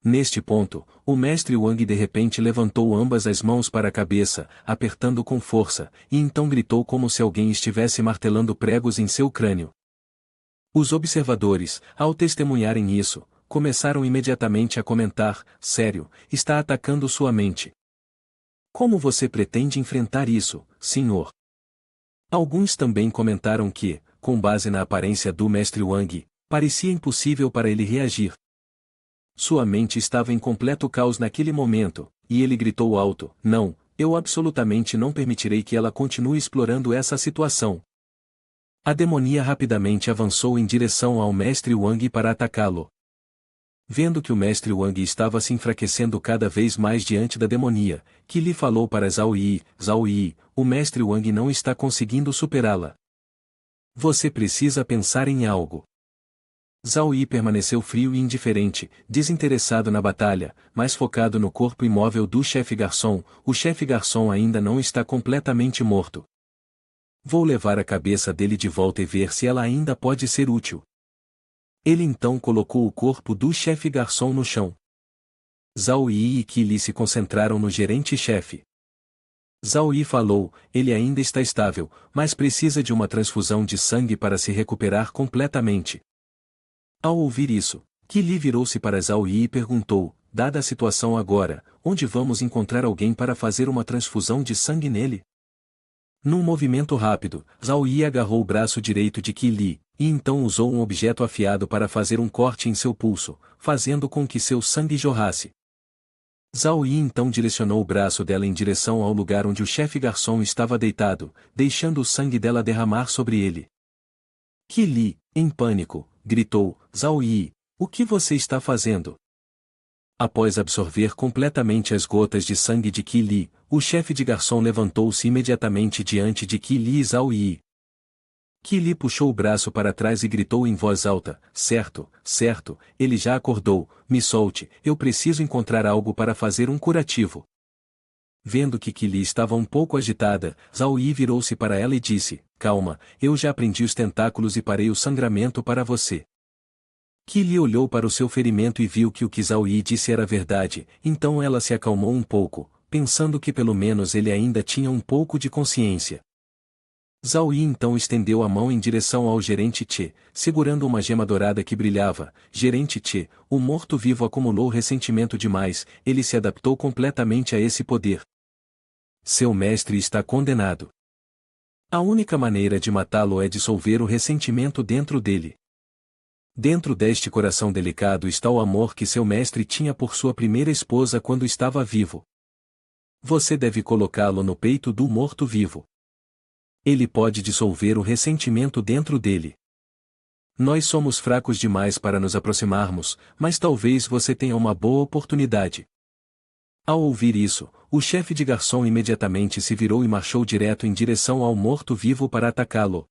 Neste ponto, o mestre Wang de repente levantou ambas as mãos para a cabeça, apertando com força, e então gritou como se alguém estivesse martelando pregos em seu crânio. Os observadores, ao testemunharem isso, começaram imediatamente a comentar, sério, está atacando sua mente. Como você pretende enfrentar isso, senhor? Alguns também comentaram que, com base na aparência do mestre Wang, parecia impossível para ele reagir. Sua mente estava em completo caos naquele momento, e ele gritou alto, não, eu absolutamente não permitirei que ela continue explorando essa situação. A demonia rapidamente avançou em direção ao mestre Wang para atacá-lo. Vendo que o mestre Wang estava se enfraquecendo cada vez mais diante da demonia, que lhe falou para Zhao Yi, o mestre Wang não está conseguindo superá-la. Você precisa pensar em algo. Zhao Yi permaneceu frio e indiferente, desinteressado na batalha, mas focado no corpo imóvel do chefe garçom, o chefe garçom ainda não está completamente morto. Vou levar a cabeça dele de volta e ver se ela ainda pode ser útil. Ele então colocou o corpo do chefe garçom no chão. Zhao Yi e Qi Li se concentraram no gerente-chefe. Zhao Yi falou, ele ainda está estável, mas precisa de uma transfusão de sangue para se recuperar completamente. Ao ouvir isso, Qi Li virou-se para Zhao Yi e perguntou, dada a situação agora, onde vamos encontrar alguém para fazer uma transfusão de sangue nele? Num movimento rápido, Zhao Yi agarrou o braço direito de Qi Li, e então usou um objeto afiado para fazer um corte em seu pulso, fazendo com que seu sangue jorrasse. Zhao Yi então direcionou o braço dela em direção ao lugar onde o chefe garçom estava deitado, deixando o sangue dela derramar sobre ele. Qi Li, em pânico, gritou: Zhao Yi, o que você está fazendo? Após absorver completamente as gotas de sangue de Qi Li, o chefe de garçom levantou-se imediatamente diante de Qi Li e Zhao Yi. Qi Li puxou o braço para trás e gritou em voz alta: certo, certo, ele já acordou, me solte, eu preciso encontrar algo para fazer um curativo. Vendo que Qi Li estava um pouco agitada, Zhao Yi virou-se para ela e disse: calma, eu já prendi os tentáculos e parei o sangramento para você. Qi Li olhou para o seu ferimento e viu que o que Zhao Yi disse era verdade, então ela se acalmou um pouco, pensando que pelo menos ele ainda tinha um pouco de consciência. Zhao Yi então estendeu a mão em direção ao gerente Che, segurando uma gema dourada que brilhava. Gerente Che, o morto-vivo acumulou ressentimento demais, ele se adaptou completamente a esse poder. Seu mestre está condenado. A única maneira de matá-lo é dissolver o ressentimento dentro dele. Dentro deste coração delicado está o amor que seu mestre tinha por sua primeira esposa quando estava vivo. Você deve colocá-lo no peito do morto-vivo. Ele pode dissolver o ressentimento dentro dele. Nós somos fracos demais para nos aproximarmos, mas talvez você tenha uma boa oportunidade. Ao ouvir isso, o chefe de garçom imediatamente se virou e marchou direto em direção ao morto-vivo para atacá-lo.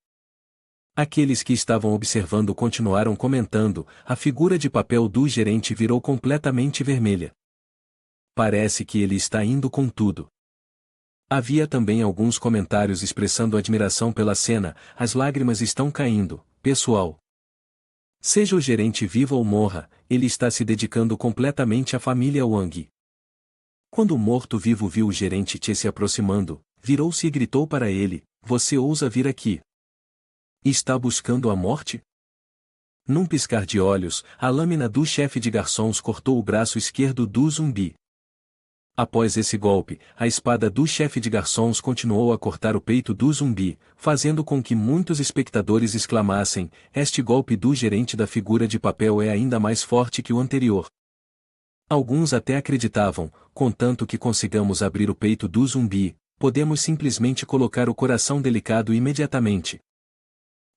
Aqueles que estavam observando continuaram comentando, a figura de papel do gerente virou completamente vermelha. Parece que ele está indo com tudo. Havia também alguns comentários expressando admiração pela cena, as lágrimas estão caindo, pessoal. Seja o gerente vivo ou morra, ele está se dedicando completamente à família Wang. Quando o morto-vivo viu o gerente Che se aproximando, virou-se e gritou para ele: você ousa vir aqui? Está buscando a morte? Num piscar de olhos, a lâmina do chefe de garçons cortou o braço esquerdo do zumbi. Após esse golpe, a espada do chefe de garçons continuou a cortar o peito do zumbi, fazendo com que muitos espectadores exclamassem: este golpe do gerente da figura de papel é ainda mais forte que o anterior. Alguns até acreditavam: contanto que consigamos abrir o peito do zumbi, podemos simplesmente colocar o coração delicado imediatamente.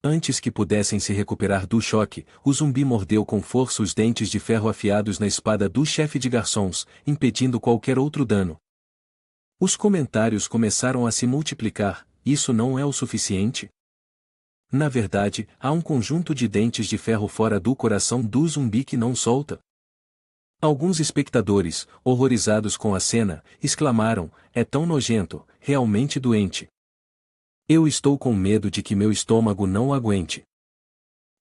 Antes que pudessem se recuperar do choque, o zumbi mordeu com força os dentes de ferro afiados na espada do chefe de garçons, impedindo qualquer outro dano. Os comentários começaram a se multiplicar: isso não é o suficiente? Na verdade, há um conjunto de dentes de ferro fora do coração do zumbi que não solta. Alguns espectadores, horrorizados com a cena, exclamaram: é tão nojento, realmente doente. Eu estou com medo de que meu estômago não aguente.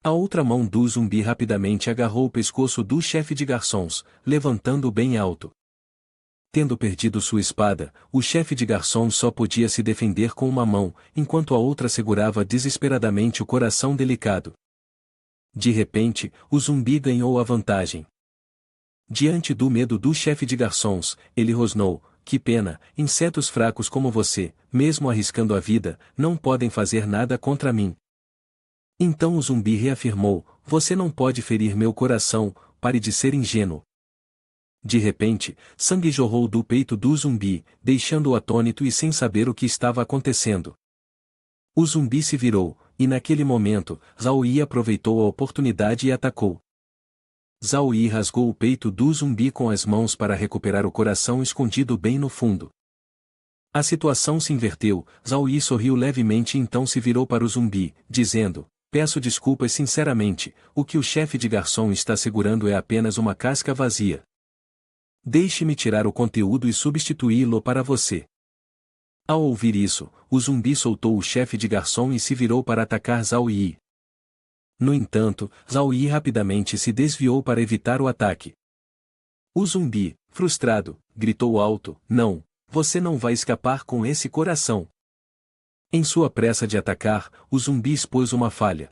A outra mão do zumbi rapidamente agarrou o pescoço do chefe de garçons, levantando-o bem alto. Tendo perdido sua espada, o chefe de garçons só podia se defender com uma mão, enquanto a outra segurava desesperadamente o coração delicado. De repente, o zumbi ganhou a vantagem. Diante do medo do chefe de garçons, ele rosnou: que pena, insetos fracos como você, mesmo arriscando a vida, não podem fazer nada contra mim. Então o zumbi reafirmou: você não pode ferir meu coração, pare de ser ingênuo. De repente, sangue jorrou do peito do zumbi, deixando-o atônito e sem saber o que estava acontecendo. O zumbi se virou, e naquele momento, Zhao Yi aproveitou a oportunidade e atacou. Zhao Yi rasgou o peito do zumbi com as mãos para recuperar o coração escondido bem no fundo. A situação se inverteu, Zhao Yi sorriu levemente e então se virou para o zumbi, dizendo: peço desculpas sinceramente, o que o chefe de garçom está segurando é apenas uma casca vazia. Deixe-me tirar o conteúdo e substituí-lo para você. Ao ouvir isso, o zumbi soltou o chefe de garçom e se virou para atacar Zhao Yi. No entanto, Zhao Yi rapidamente se desviou para evitar o ataque. O zumbi, frustrado, gritou alto: não, você não vai escapar com esse coração. Em sua pressa de atacar, o zumbi expôs uma falha.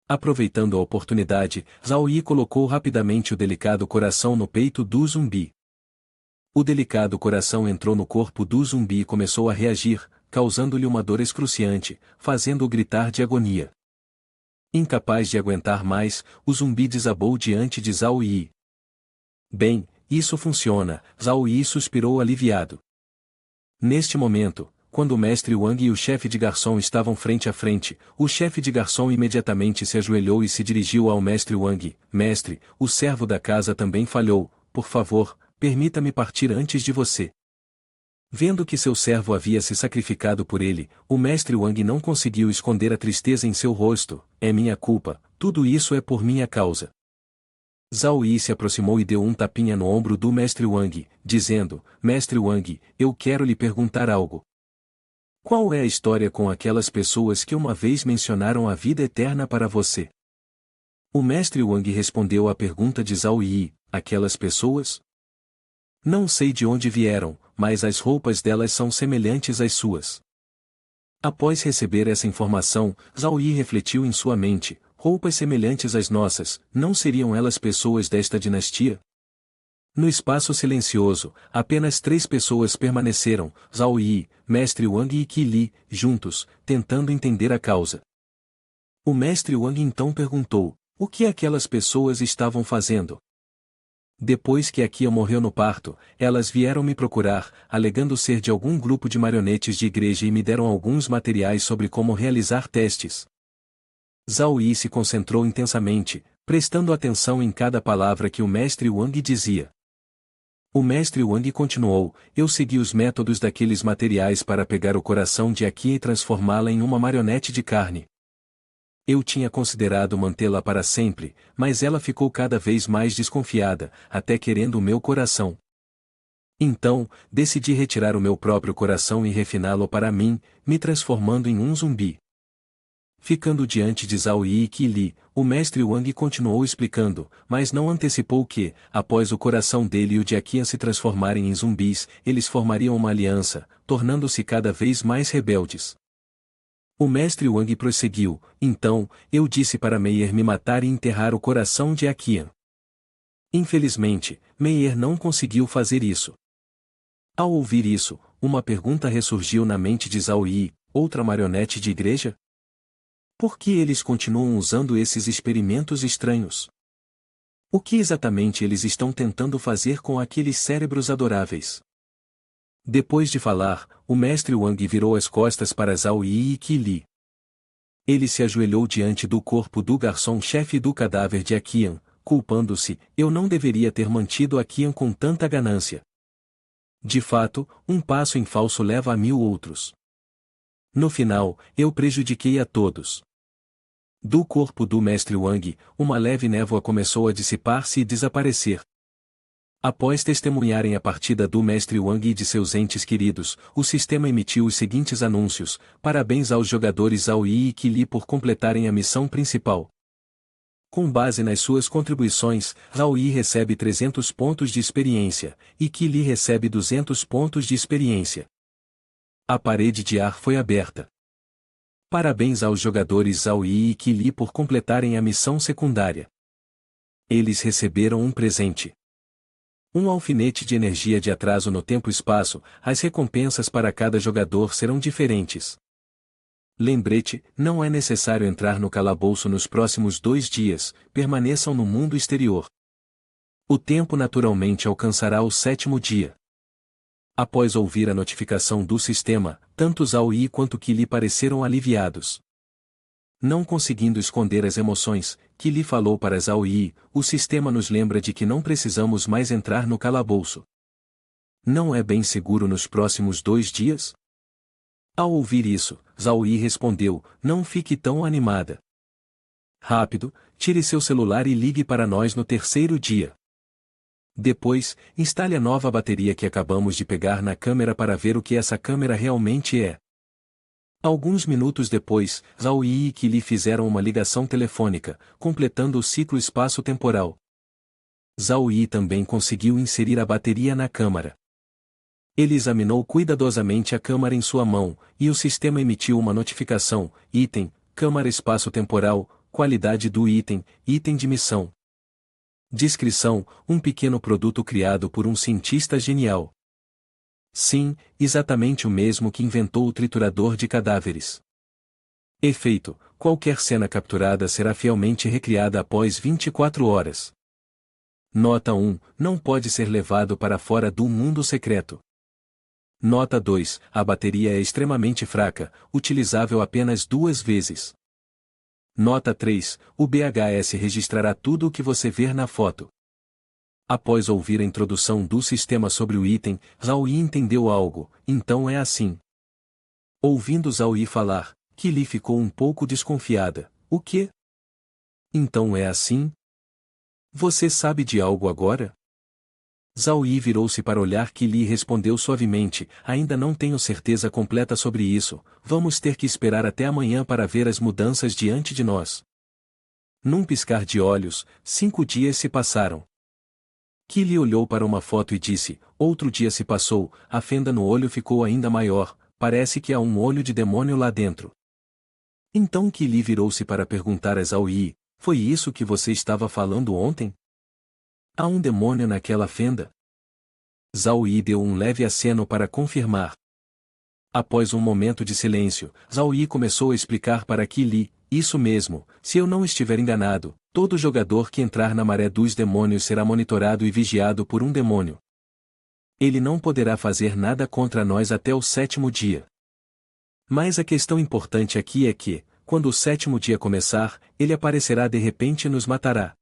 Aproveitando a oportunidade, Zhao Yi colocou rapidamente o delicado coração no peito do zumbi. O delicado coração entrou no corpo do zumbi e começou a reagir, causando-lhe uma dor excruciante, fazendo-o gritar de agonia. Incapaz de aguentar mais, o zumbi desabou diante de Zhao Yi. Bem, isso funciona, Zhao Yi suspirou aliviado. Neste momento, quando o mestre Wang e o chefe de garçom estavam frente a frente, o chefe de garçom imediatamente se ajoelhou e se dirigiu ao mestre Wang. Mestre, o servo da casa também falhou, por favor, permita-me partir antes de você. Vendo que seu servo havia se sacrificado por ele, o mestre Wang não conseguiu esconder a tristeza em seu rosto. É minha culpa, tudo isso é por minha causa. Zhao Yi se aproximou e deu um tapinha no ombro do mestre Wang, dizendo, Mestre Wang, eu quero lhe perguntar algo. Qual é a história com aquelas pessoas que uma vez mencionaram a vida eterna para você? O mestre Wang respondeu à pergunta de Zhao Yi, aquelas pessoas? Não sei de onde vieram, mas as roupas delas são semelhantes às suas. Após receber essa informação, Zhao Yi refletiu em sua mente, roupas semelhantes às nossas, não seriam elas pessoas desta dinastia? No espaço silencioso, apenas 3 pessoas permaneceram, Zhao Yi, mestre Wang e Qi Li, juntos, tentando entender a causa. O mestre Wang então perguntou, o que aquelas pessoas estavam fazendo? Depois que a Qian morreu no parto, elas vieram me procurar, alegando ser de algum grupo de marionetes de igreja e me deram alguns materiais sobre como realizar testes. Zhao Yi se concentrou intensamente, prestando atenção em cada palavra que o mestre Wang dizia. O mestre Wang continuou, eu segui os métodos daqueles materiais para pegar o coração de Qian e transformá-la em uma marionete de carne. Eu tinha considerado mantê-la para sempre, mas ela ficou cada vez mais desconfiada, até querendo o meu coração. Então, decidi retirar o meu próprio coração e refiná-lo para mim, me transformando em um zumbi. Ficando diante de Zhao Yi e Qi Li, o mestre Wang continuou explicando, mas não antecipou que, após o coração dele e o de Qian se transformarem em zumbis, eles formariam uma aliança, tornando-se cada vez mais rebeldes. O mestre Wang prosseguiu, então, eu disse para Meier me matar e enterrar o coração de Qian. Infelizmente, Meier não conseguiu fazer isso. Ao ouvir isso, uma pergunta ressurgiu na mente de Zhao Yi, outra marionete de igreja? Por que eles continuam usando esses experimentos estranhos? O que exatamente eles estão tentando fazer com aqueles cérebros adoráveis? Depois de falar, o mestre Wang virou as costas para Zhao Yi e Qi Li. Ele se ajoelhou diante do corpo do garçom-chefe e do cadáver de Qian, culpando-se, eu não deveria ter mantido Qian com tanta ganância. De fato, um passo em falso leva a 1000 outros. No final, eu prejudiquei a todos. Do corpo do mestre Wang, uma leve névoa começou a dissipar-se e desaparecer. Após testemunharem a partida do mestre Wang e de seus entes queridos, o sistema emitiu os seguintes anúncios: parabéns aos jogadores Zhao Yi e Qi Li por completarem a missão principal. Com base nas suas contribuições, Zhao Yi recebe 300 pontos de experiência, e Qi Li recebe 200 pontos de experiência. A parede de ar foi aberta. Parabéns aos jogadores Zhao Yi e Qi Li por completarem a missão secundária. Eles receberam um presente. Um alfinete de energia de atraso no tempo-espaço, as recompensas para cada jogador serão diferentes. Lembrete, não é necessário entrar no calabouço nos próximos 2 dias, permaneçam no mundo exterior. O tempo naturalmente alcançará o 7º dia. Após ouvir a notificação do sistema, tanto Zhao Yi quanto Qi Li pareceram aliviados. Não conseguindo esconder as emoções, Qi Li falou para Zhao Yi, o sistema nos lembra de que não precisamos mais entrar no calabouço. Não é bem seguro nos próximos 2 dias? Ao ouvir isso, Zhao Yi respondeu, não fique tão animada. Rápido, tire seu celular e ligue para nós no 3º dia. Depois, instale a nova bateria que acabamos de pegar na câmera para ver o que essa câmera realmente é. Alguns minutos depois, Zhao Yi e Qi Li fizeram uma ligação telefônica, completando o ciclo espaço-temporal. Zhao Yi também conseguiu inserir a bateria na câmara. Ele examinou cuidadosamente a câmara em sua mão, e o sistema emitiu uma notificação: item, câmara espaço-temporal, qualidade do item, item de missão. Descrição: um pequeno produto criado por um cientista genial. Sim, exatamente o mesmo que inventou o triturador de cadáveres. Efeito: qualquer cena capturada será fielmente recriada após 24 horas. Nota 1. Não pode ser levado para fora do mundo secreto. Nota 2. A bateria é extremamente fraca, utilizável apenas 2 vezes. Nota 3. O BHS registrará tudo o que você ver na foto. Após ouvir a introdução do sistema sobre o item, Zhao Yi entendeu algo. Então é assim. Ouvindo Zhao Yi falar, Qi ficou um pouco desconfiada. O quê? Então é assim? Você sabe de algo agora? Zhao Yi virou-se para olhar Qi e respondeu suavemente: ainda não tenho certeza completa sobre isso, vamos ter que esperar até amanhã para ver as mudanças diante de nós. Num piscar de olhos, 5 dias se passaram. Qi olhou para uma foto e disse: outro dia se passou, a fenda no olho ficou ainda maior, parece que há um olho de demônio lá dentro. Então Qi virou-se para perguntar a Zhao Yi: foi isso que você estava falando ontem? Há um demônio naquela fenda? Zhao Yi deu um leve aceno para confirmar. Após um momento de silêncio, Zhao Yi começou a explicar para Qi: isso mesmo, se eu não estiver enganado, todo jogador que entrar na maré dos demônios será monitorado e vigiado por um demônio. Ele não poderá fazer nada contra nós até o 7º dia. Mas a questão importante aqui é que, quando o 7º dia começar, ele aparecerá de repente e nos matará.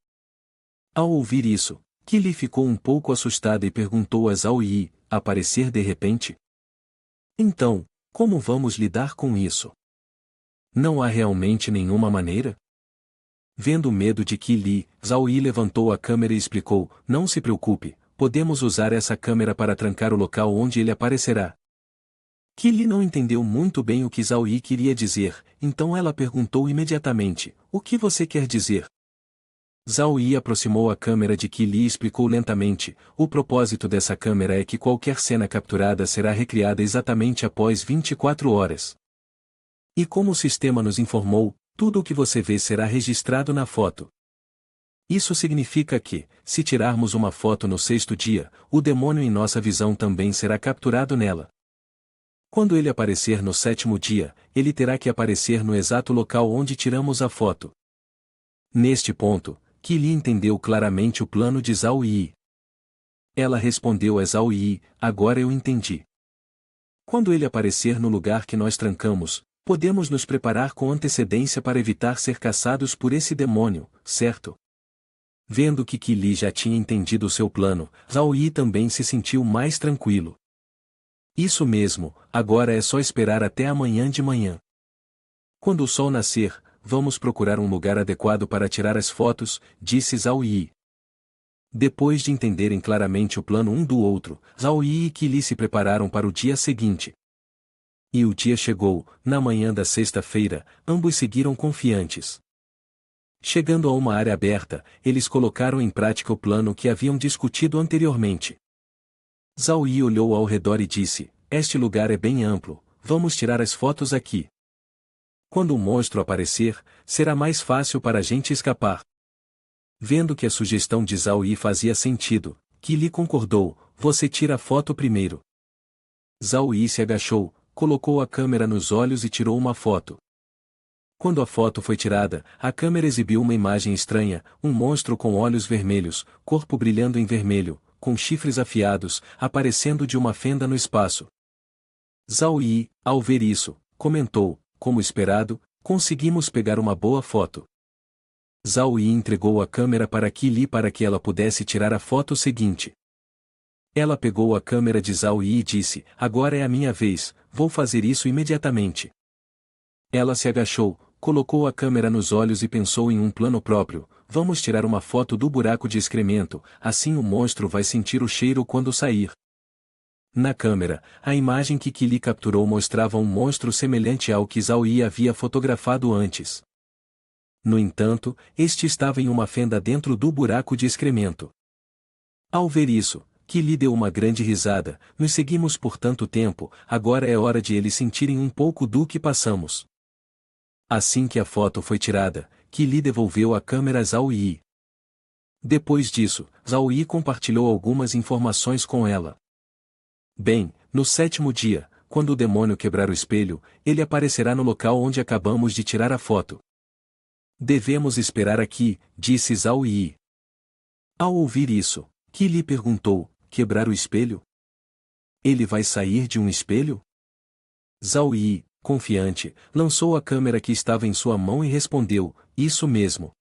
Ao ouvir isso, Qi ficou um pouco assustada e perguntou a Zhao Yi: aparecer de repente? Então, como vamos lidar com isso? Não há realmente nenhuma maneira? Vendo o medo de Qi, Zhao Yi levantou a câmera e explicou: não se preocupe, podemos usar essa câmera para trancar o local onde ele aparecerá. Qi não entendeu muito bem o que Zhao Yi queria dizer, então ela perguntou imediatamente: o que você quer dizer? Zhao Yi aproximou a câmera de Qi e explicou lentamente: o propósito dessa câmera é que qualquer cena capturada será recriada exatamente após 24 horas. E como o sistema nos informou, tudo o que você vê será registrado na foto. Isso significa que, se tirarmos uma foto no 6º dia, o demônio em nossa visão também será capturado nela. Quando ele aparecer no 7º dia, ele terá que aparecer no exato local onde tiramos a foto. Neste ponto, Qi entendeu claramente o plano de Zhao Yi. Ela respondeu a Zhao Yi: agora eu entendi. Quando ele aparecer no lugar que nós trancamos, podemos nos preparar com antecedência para evitar ser caçados por esse demônio, certo? Vendo que Qi já tinha entendido o seu plano, Zhao Yi também se sentiu mais tranquilo. Isso mesmo, agora é só esperar até amanhã de manhã. Quando o sol nascer, vamos procurar um lugar adequado para tirar as fotos, disse Zhao Yi. Depois de entenderem claramente o plano um do outro, Zhao Yi e Qi se prepararam para o dia seguinte. E o dia chegou, na manhã da sexta-feira, ambos seguiram confiantes. Chegando a uma área aberta, eles colocaram em prática o plano que haviam discutido anteriormente. Zhao Yi olhou ao redor e disse: este lugar é bem amplo, vamos tirar as fotos aqui. Quando o monstro aparecer, será mais fácil para a gente escapar. Vendo que a sugestão de Zhao Yi fazia sentido, Qi concordou: você tira a foto primeiro. Zhao Yi se agachou, colocou a câmera nos olhos e tirou uma foto. Quando a foto foi tirada, a câmera exibiu uma imagem estranha: um monstro com olhos vermelhos, corpo brilhando em vermelho, com chifres afiados, aparecendo de uma fenda no espaço. Zhao Yi, ao ver isso, comentou: como esperado, conseguimos pegar uma boa foto. Zhao Yi entregou a câmera para Qi para que ela pudesse tirar a foto seguinte. Ela pegou a câmera de Zhao Yi e disse: agora é a minha vez, vou fazer isso imediatamente. Ela se agachou, colocou a câmera nos olhos e pensou em um plano próprio: vamos tirar uma foto do buraco de excremento, assim o monstro vai sentir o cheiro quando sair. Na câmera, a imagem que Qi capturou mostrava um monstro semelhante ao que Zhao Yi havia fotografado antes. No entanto, este estava em uma fenda dentro do buraco de excremento. Ao ver isso, Qi deu uma grande risada: nos seguimos por tanto tempo, agora é hora de eles sentirem um pouco do que passamos. Assim que a foto foi tirada, Qi devolveu a câmera a Zhao Yi. Depois disso, Zhao Yi compartilhou algumas informações com ela. Bem, no 7º dia, quando o demônio quebrar o espelho, ele aparecerá no local onde acabamos de tirar a foto. Devemos esperar aqui, disse Zhao Yi. Ao ouvir isso, Qi Li perguntou, quebrar o espelho? Ele vai sair de um espelho? Zhao Yi, confiante, lançou a câmera que estava em sua mão e respondeu, isso mesmo.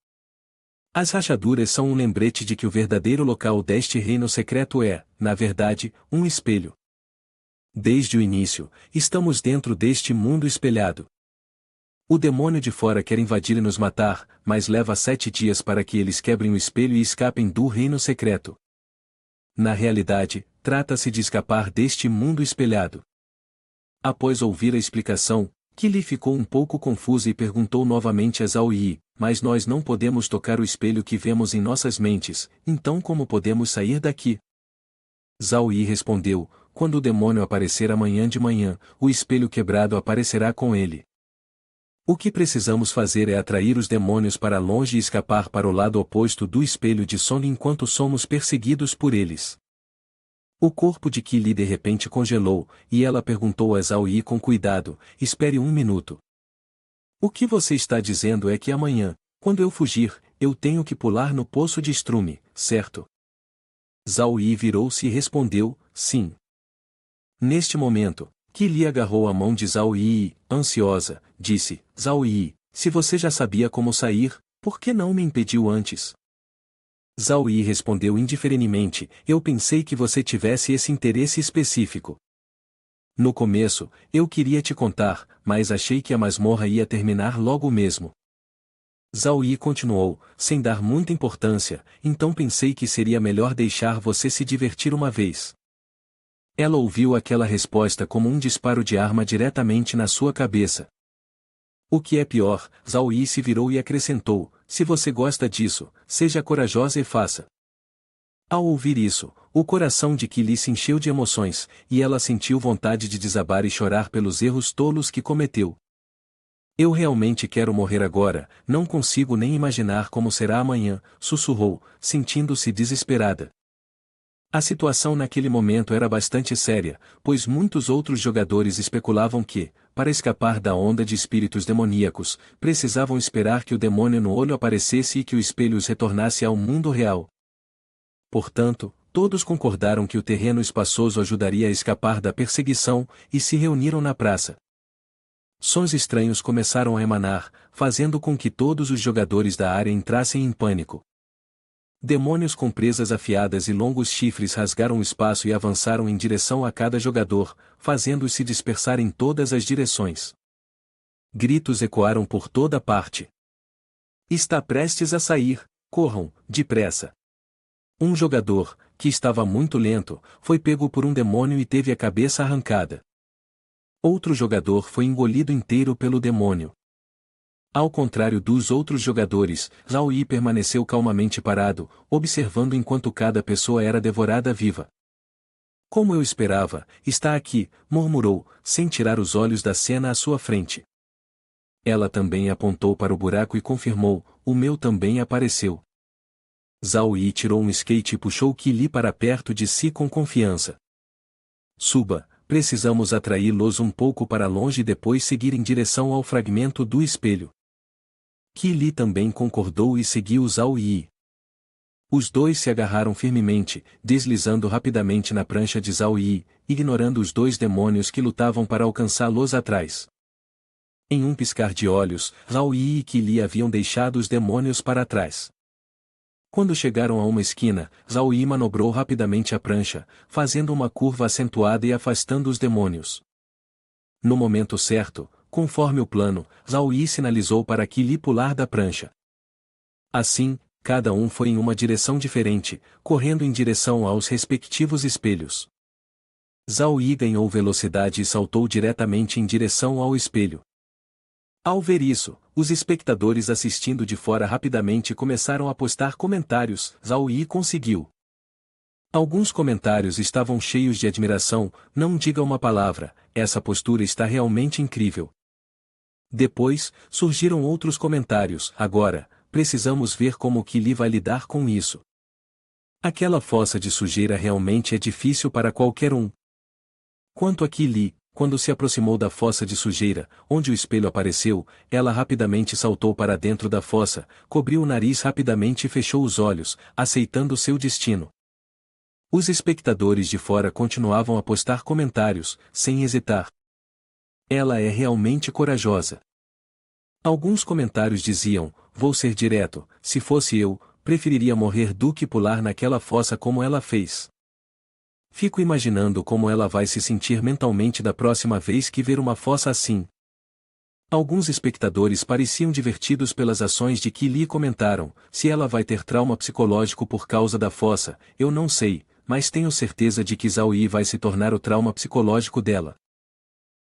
As rachaduras são um lembrete de que o verdadeiro local deste reino secreto é, na verdade, um espelho. Desde o início, estamos dentro deste mundo espelhado. O demônio de fora quer invadir e nos matar, mas leva 7 dias para que eles quebrem o espelho e escapem do reino secreto. Na realidade, trata-se de escapar deste mundo espelhado. Após ouvir a explicação, Qi Li ficou um pouco confuso e perguntou novamente a Zhao Yi, mas nós não podemos tocar o espelho que vemos em nossas mentes, então como podemos sair daqui? Zhao Yi respondeu, quando o demônio aparecer amanhã de manhã, o espelho quebrado aparecerá com ele. O que precisamos fazer é atrair os demônios para longe e escapar para o lado oposto do espelho de sono enquanto somos perseguidos por eles. O corpo de Qi Li de repente congelou, e ela perguntou a Zhao Yi com cuidado, espere um minuto. O que você está dizendo é que amanhã, quando eu fugir, eu tenho que pular no poço de estrume, certo? Zhao Yi virou-se e respondeu, sim. Neste momento, Qi Li agarrou a mão de Zhao Yi e, ansiosa, disse, Zhao Yi, se você já sabia como sair, por que não me impediu antes? Zhao Yi respondeu indiferentemente, eu pensei que você tivesse esse interesse específico. No começo, eu queria te contar, mas achei que a masmorra ia terminar logo mesmo. Zhao Yi continuou, sem dar muita importância, então pensei que seria melhor deixar você se divertir uma vez. Ela ouviu aquela resposta como um disparo de arma diretamente na sua cabeça. O que é pior, Zhao Yi se virou e acrescentou, se você gosta disso, seja corajosa e faça. Ao ouvir isso, o coração de Qi Li se encheu de emoções, e ela sentiu vontade de desabar e chorar pelos erros tolos que cometeu. Eu realmente quero morrer agora, não consigo nem imaginar como será amanhã, sussurrou, sentindo-se desesperada. A situação naquele momento era bastante séria, pois muitos outros jogadores especulavam que, para escapar da onda de espíritos demoníacos, precisavam esperar que o demônio no olho aparecesse e que o espelho os retornasse ao mundo real. Portanto, todos concordaram que o terreno espaçoso ajudaria a escapar da perseguição, e se reuniram na praça. Sons estranhos começaram a emanar, fazendo com que todos os jogadores da área entrassem em pânico. Demônios com presas afiadas e longos chifres rasgaram o espaço e avançaram em direção a cada jogador, fazendo-os se dispersar em todas as direções. Gritos ecoaram por toda parte. Está prestes a sair, corram, depressa. Um jogador, que estava muito lento, foi pego por um demônio e teve a cabeça arrancada. Outro jogador foi engolido inteiro pelo demônio. Ao contrário dos outros jogadores, Zhao Yi permaneceu calmamente parado, observando enquanto cada pessoa era devorada viva. Como eu esperava, está aqui, murmurou, sem tirar os olhos da cena à sua frente. Ela também apontou para o buraco e confirmou, o meu também apareceu. Zhao Yi tirou um skate e puxou Qi Li para perto de si com confiança. Suba, precisamos atraí-los um pouco para longe e depois seguir em direção ao fragmento do espelho. Qi Li também concordou e seguiu Zhao Yi. Os dois se agarraram firmemente, deslizando rapidamente na prancha de Zhao Yi, ignorando os dois demônios que lutavam para alcançá-los atrás. Em um piscar de olhos, Zhao Yi e Qi Li haviam deixado os demônios para trás. Quando chegaram a uma esquina, Zhao Yi manobrou rapidamente a prancha, fazendo uma curva acentuada e afastando os demônios. No momento certo, conforme o plano, Zhao Yi sinalizou para Qi Li pular da prancha. Assim, cada um foi em uma direção diferente, correndo em direção aos respectivos espelhos. Zhao Yi ganhou velocidade e saltou diretamente em direção ao espelho. Ao ver isso, os espectadores assistindo de fora rapidamente começaram a postar comentários, Zhao Yi conseguiu. Alguns comentários estavam cheios de admiração, não diga uma palavra, essa postura está realmente incrível. Depois, surgiram outros comentários, agora, precisamos ver como Qi Li vai lidar com isso. Aquela fossa de sujeira realmente é difícil para qualquer um. Quanto a Qi Li, quando se aproximou da fossa de sujeira, onde o espelho apareceu, ela rapidamente saltou para dentro da fossa, cobriu o nariz rapidamente e fechou os olhos, aceitando seu destino. Os espectadores de fora continuavam a postar comentários, sem hesitar. Ela é realmente corajosa. Alguns comentários diziam: vou ser direto, se fosse eu, preferiria morrer do que pular naquela fossa como ela fez. Fico imaginando como ela vai se sentir mentalmente da próxima vez que ver uma fossa assim. Alguns espectadores pareciam divertidos pelas ações de Qi Li e comentaram: se ela vai ter trauma psicológico por causa da fossa, eu não sei, mas tenho certeza de que Zhao Yi vai se tornar o trauma psicológico dela.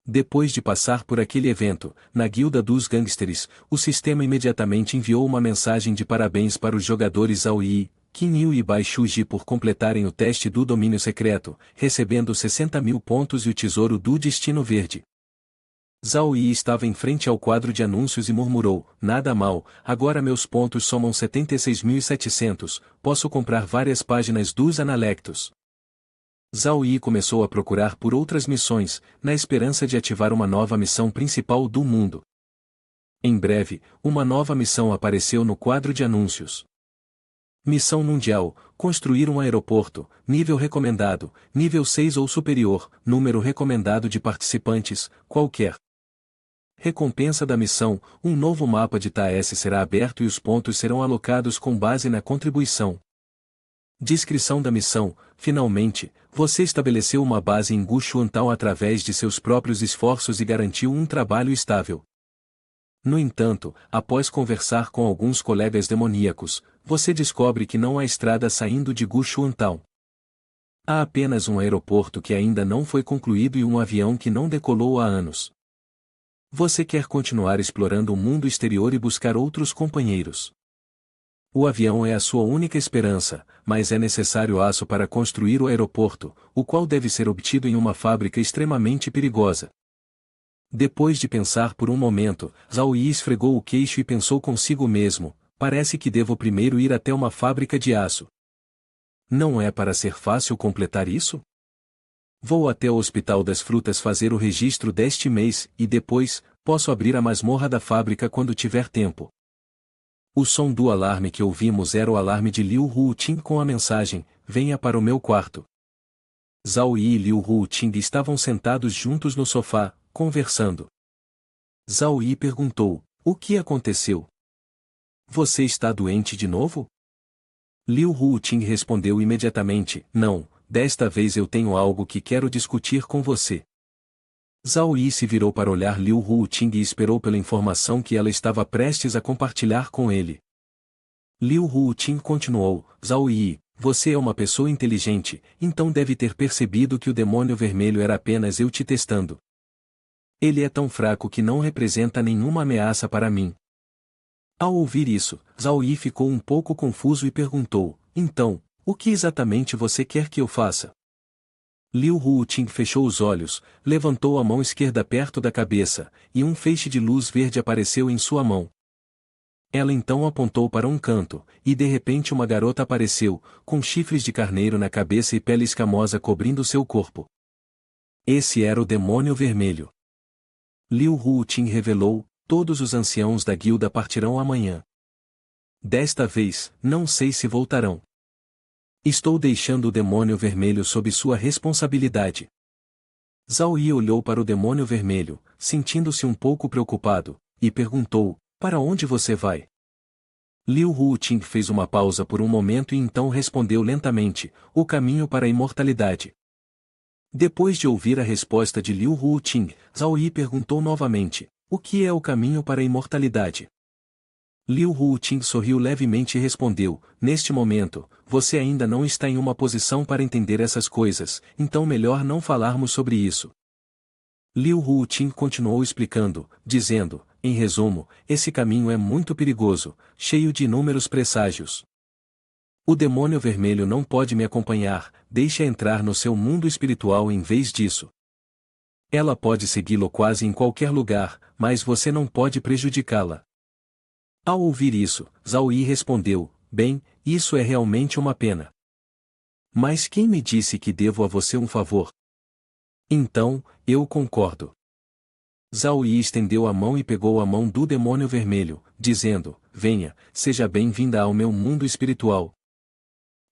Depois de passar por aquele evento, na guilda dos gangsters, o sistema imediatamente enviou uma mensagem de parabéns para os jogadores Zhao Yi, Qin Yu e Bai Shuji por completarem o teste do domínio secreto, recebendo 60.000 pontos e o tesouro do Destino Verde. Zhao Yi estava em frente ao quadro de anúncios e murmurou: nada mal, agora meus pontos somam 76.700, posso comprar várias páginas dos Analectos. Zhao Yi começou a procurar por outras missões, na esperança de ativar uma nova missão principal do mundo. Em breve, uma nova missão apareceu no quadro de anúncios. Missão mundial: construir um aeroporto, nível recomendado, nível 6 ou superior, número recomendado de participantes, qualquer. Recompensa da missão: um novo mapa de TAS será aberto e os pontos serão alocados com base na contribuição. Descrição da missão: finalmente, você estabeleceu uma base em Gushuantao através de seus próprios esforços e garantiu um trabalho estável. No entanto, após conversar com alguns colegas demoníacos, você descobre que não há estrada saindo de Gushuantao. Há apenas um aeroporto que ainda não foi concluído e um avião que não decolou há anos. Você quer continuar explorando o mundo exterior e buscar outros companheiros. O avião é a sua única esperança, mas é necessário aço para construir o aeroporto, o qual deve ser obtido em uma fábrica extremamente perigosa. Depois de pensar por um momento, Zhao Yi esfregou o queixo e pensou consigo mesmo: parece que devo primeiro ir até uma fábrica de aço. Não é para ser fácil completar isso? Vou até o Hospital das Frutas fazer o registro deste mês, e depois, posso abrir a masmorra da fábrica quando tiver tempo. O som do alarme que ouvimos era o alarme de Liu Ruoting com a mensagem: venha para o meu quarto. Zhao Yi e Liu Ruoting estavam sentados juntos no sofá, conversando. Zhao Yi perguntou: o que aconteceu? Você está doente de novo? Liu Ruoting respondeu imediatamente: não, desta vez eu tenho algo que quero discutir com você. Zhao Yi se virou para olhar Liu Ruoting e esperou pela informação que ela estava prestes a compartilhar com ele. Liu Ruoting continuou: Zhao Yi, você é uma pessoa inteligente, então deve ter percebido que o demônio vermelho era apenas eu te testando. Ele é tão fraco que não representa nenhuma ameaça para mim. Ao ouvir isso, Zhao Yi ficou um pouco confuso e perguntou: então, o que exatamente você quer que eu faça? Liu Ruoting fechou os olhos, levantou a mão esquerda perto da cabeça, e um feixe de luz verde apareceu em sua mão. Ela então apontou para um canto, e de repente uma garota apareceu, com chifres de carneiro na cabeça e pele escamosa cobrindo seu corpo. Esse era o demônio vermelho. Liu Ruoting revelou: todos os anciãos da guilda partirão amanhã. Desta vez, não sei se voltarão. Estou deixando o demônio vermelho sob sua responsabilidade. Zhao Yi olhou para o demônio vermelho, sentindo-se um pouco preocupado, e perguntou: para onde você vai? Liu Ruoting fez uma pausa por um momento e então respondeu lentamente: o caminho para a imortalidade. Depois de ouvir a resposta de Liu Ruoting, Zhao Yi perguntou novamente: o que é o caminho para a imortalidade? Liu Ruoting sorriu levemente e respondeu: neste momento, você ainda não está em uma posição para entender essas coisas, então melhor não falarmos sobre isso. Liu Ruoting continuou explicando, dizendo: em resumo, esse caminho é muito perigoso, cheio de inúmeros presságios. O demônio vermelho não pode me acompanhar, deixe-a entrar no seu mundo espiritual em vez disso. Ela pode segui-lo quase em qualquer lugar, mas você não pode prejudicá-la. Ao ouvir isso, Zhao Yi respondeu: bem, isso é realmente uma pena. Mas quem me disse que devo a você um favor? Então, eu concordo. Zhao Yi estendeu a mão e pegou a mão do demônio vermelho, dizendo: venha, seja bem-vinda ao meu mundo espiritual.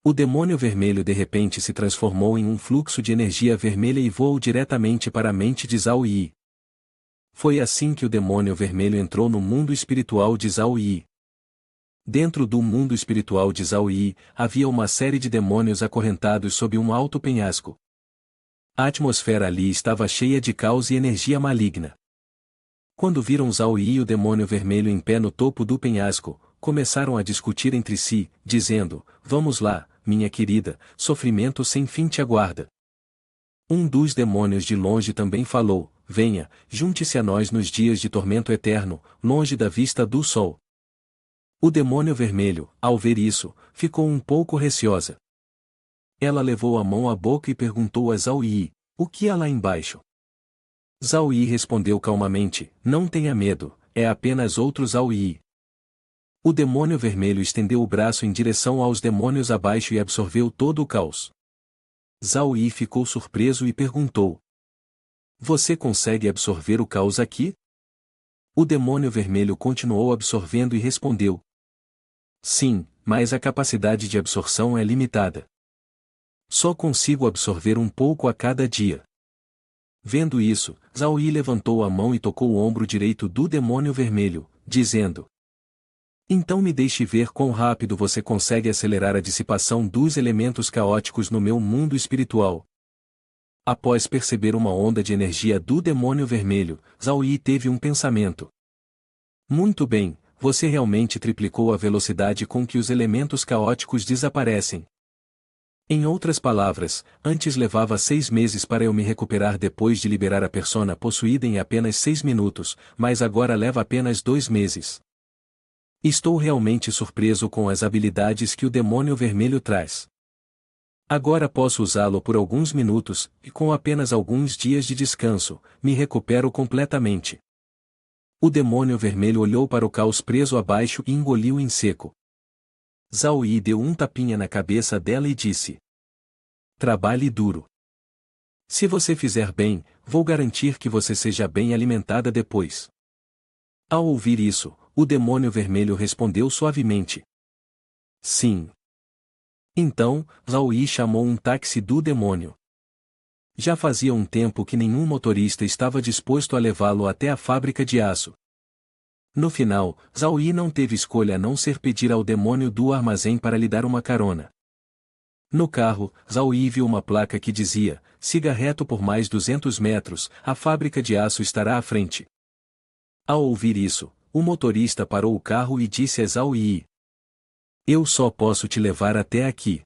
O demônio vermelho de repente se transformou em um fluxo de energia vermelha e voou diretamente para a mente de Zhao Yi. Foi assim que o demônio vermelho entrou no mundo espiritual de Zhao Yi. Dentro do mundo espiritual de Zhao Yi, havia uma série de demônios acorrentados sob um alto penhasco. A atmosfera ali estava cheia de caos e energia maligna. Quando viram Zhao Yi e o demônio vermelho em pé no topo do penhasco, começaram a discutir entre si, dizendo: vamos lá, minha querida, sofrimento sem fim te aguarda. Um dos demônios de longe também falou: venha, junte-se a nós nos dias de tormento eterno, longe da vista do sol. O demônio vermelho, ao ver isso, ficou um pouco receosa. Ela levou a mão à boca e perguntou a Zhao Yi: o que há lá embaixo? Zhao Yi respondeu calmamente: não tenha medo, é apenas outro Zhao Yi. O demônio vermelho estendeu o braço em direção aos demônios abaixo e absorveu todo o caos. Zhao Yi ficou surpreso e perguntou: você consegue absorver o caos aqui? O demônio vermelho continuou absorvendo e respondeu: sim, mas a capacidade de absorção é limitada. Só consigo absorver um pouco a cada dia. Vendo isso, Zhao Yi levantou a mão e tocou o ombro direito do demônio vermelho, dizendo: então me deixe ver quão rápido você consegue acelerar a dissipação dos elementos caóticos no meu mundo espiritual. Após perceber uma onda de energia do demônio vermelho, Zhao Yi teve um pensamento. Muito bem, você realmente triplicou a velocidade com que os elementos caóticos desaparecem. Em outras palavras, antes levava 6 meses para eu me recuperar depois de liberar a persona possuída em apenas 6 minutos, mas agora leva apenas 2 meses. Estou realmente surpreso com as habilidades que o demônio vermelho traz. Agora posso usá-lo por alguns minutos, e com apenas alguns dias de descanso, me recupero completamente. O demônio vermelho olhou para o caos preso abaixo e engoliu em seco. Zhao Yi deu um tapinha na cabeça dela e disse: trabalhe duro. Se você fizer bem, vou garantir que você seja bem alimentada depois. Ao ouvir isso, o demônio vermelho respondeu suavemente: sim. Então, Zhao Yi chamou um táxi do demônio. Já fazia um tempo que nenhum motorista estava disposto a levá-lo até a fábrica de aço. No final, Zhao Yi não teve escolha a não ser pedir ao demônio do armazém para lhe dar uma carona. No carro, Zhao Yi viu uma placa que dizia: siga reto por mais 200 metros, a fábrica de aço estará à frente. Ao ouvir isso, o motorista parou o carro e disse a Zhao Yi: eu só posso te levar até aqui.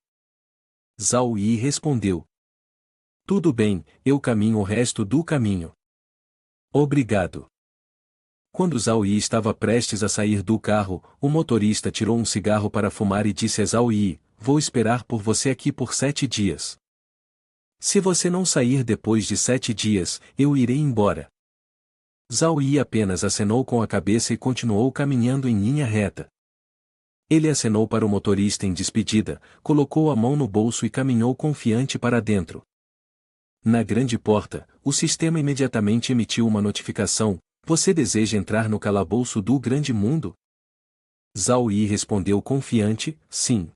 Zhao Yi respondeu: tudo bem, eu caminho o resto do caminho. Obrigado. Quando Zhao Yi estava prestes a sair do carro, o motorista tirou um cigarro para fumar e disse a Zhao Yi: vou esperar por você aqui por 7 dias. Se você não sair depois de 7 dias, eu irei embora. Zhao Yi apenas acenou com a cabeça e continuou caminhando em linha reta. Ele acenou para o motorista em despedida, colocou a mão no bolso e caminhou confiante para dentro. Na grande porta, o sistema imediatamente emitiu uma notificação: você deseja entrar no calabouço do grande mundo? Zhao Yi respondeu confiante: sim.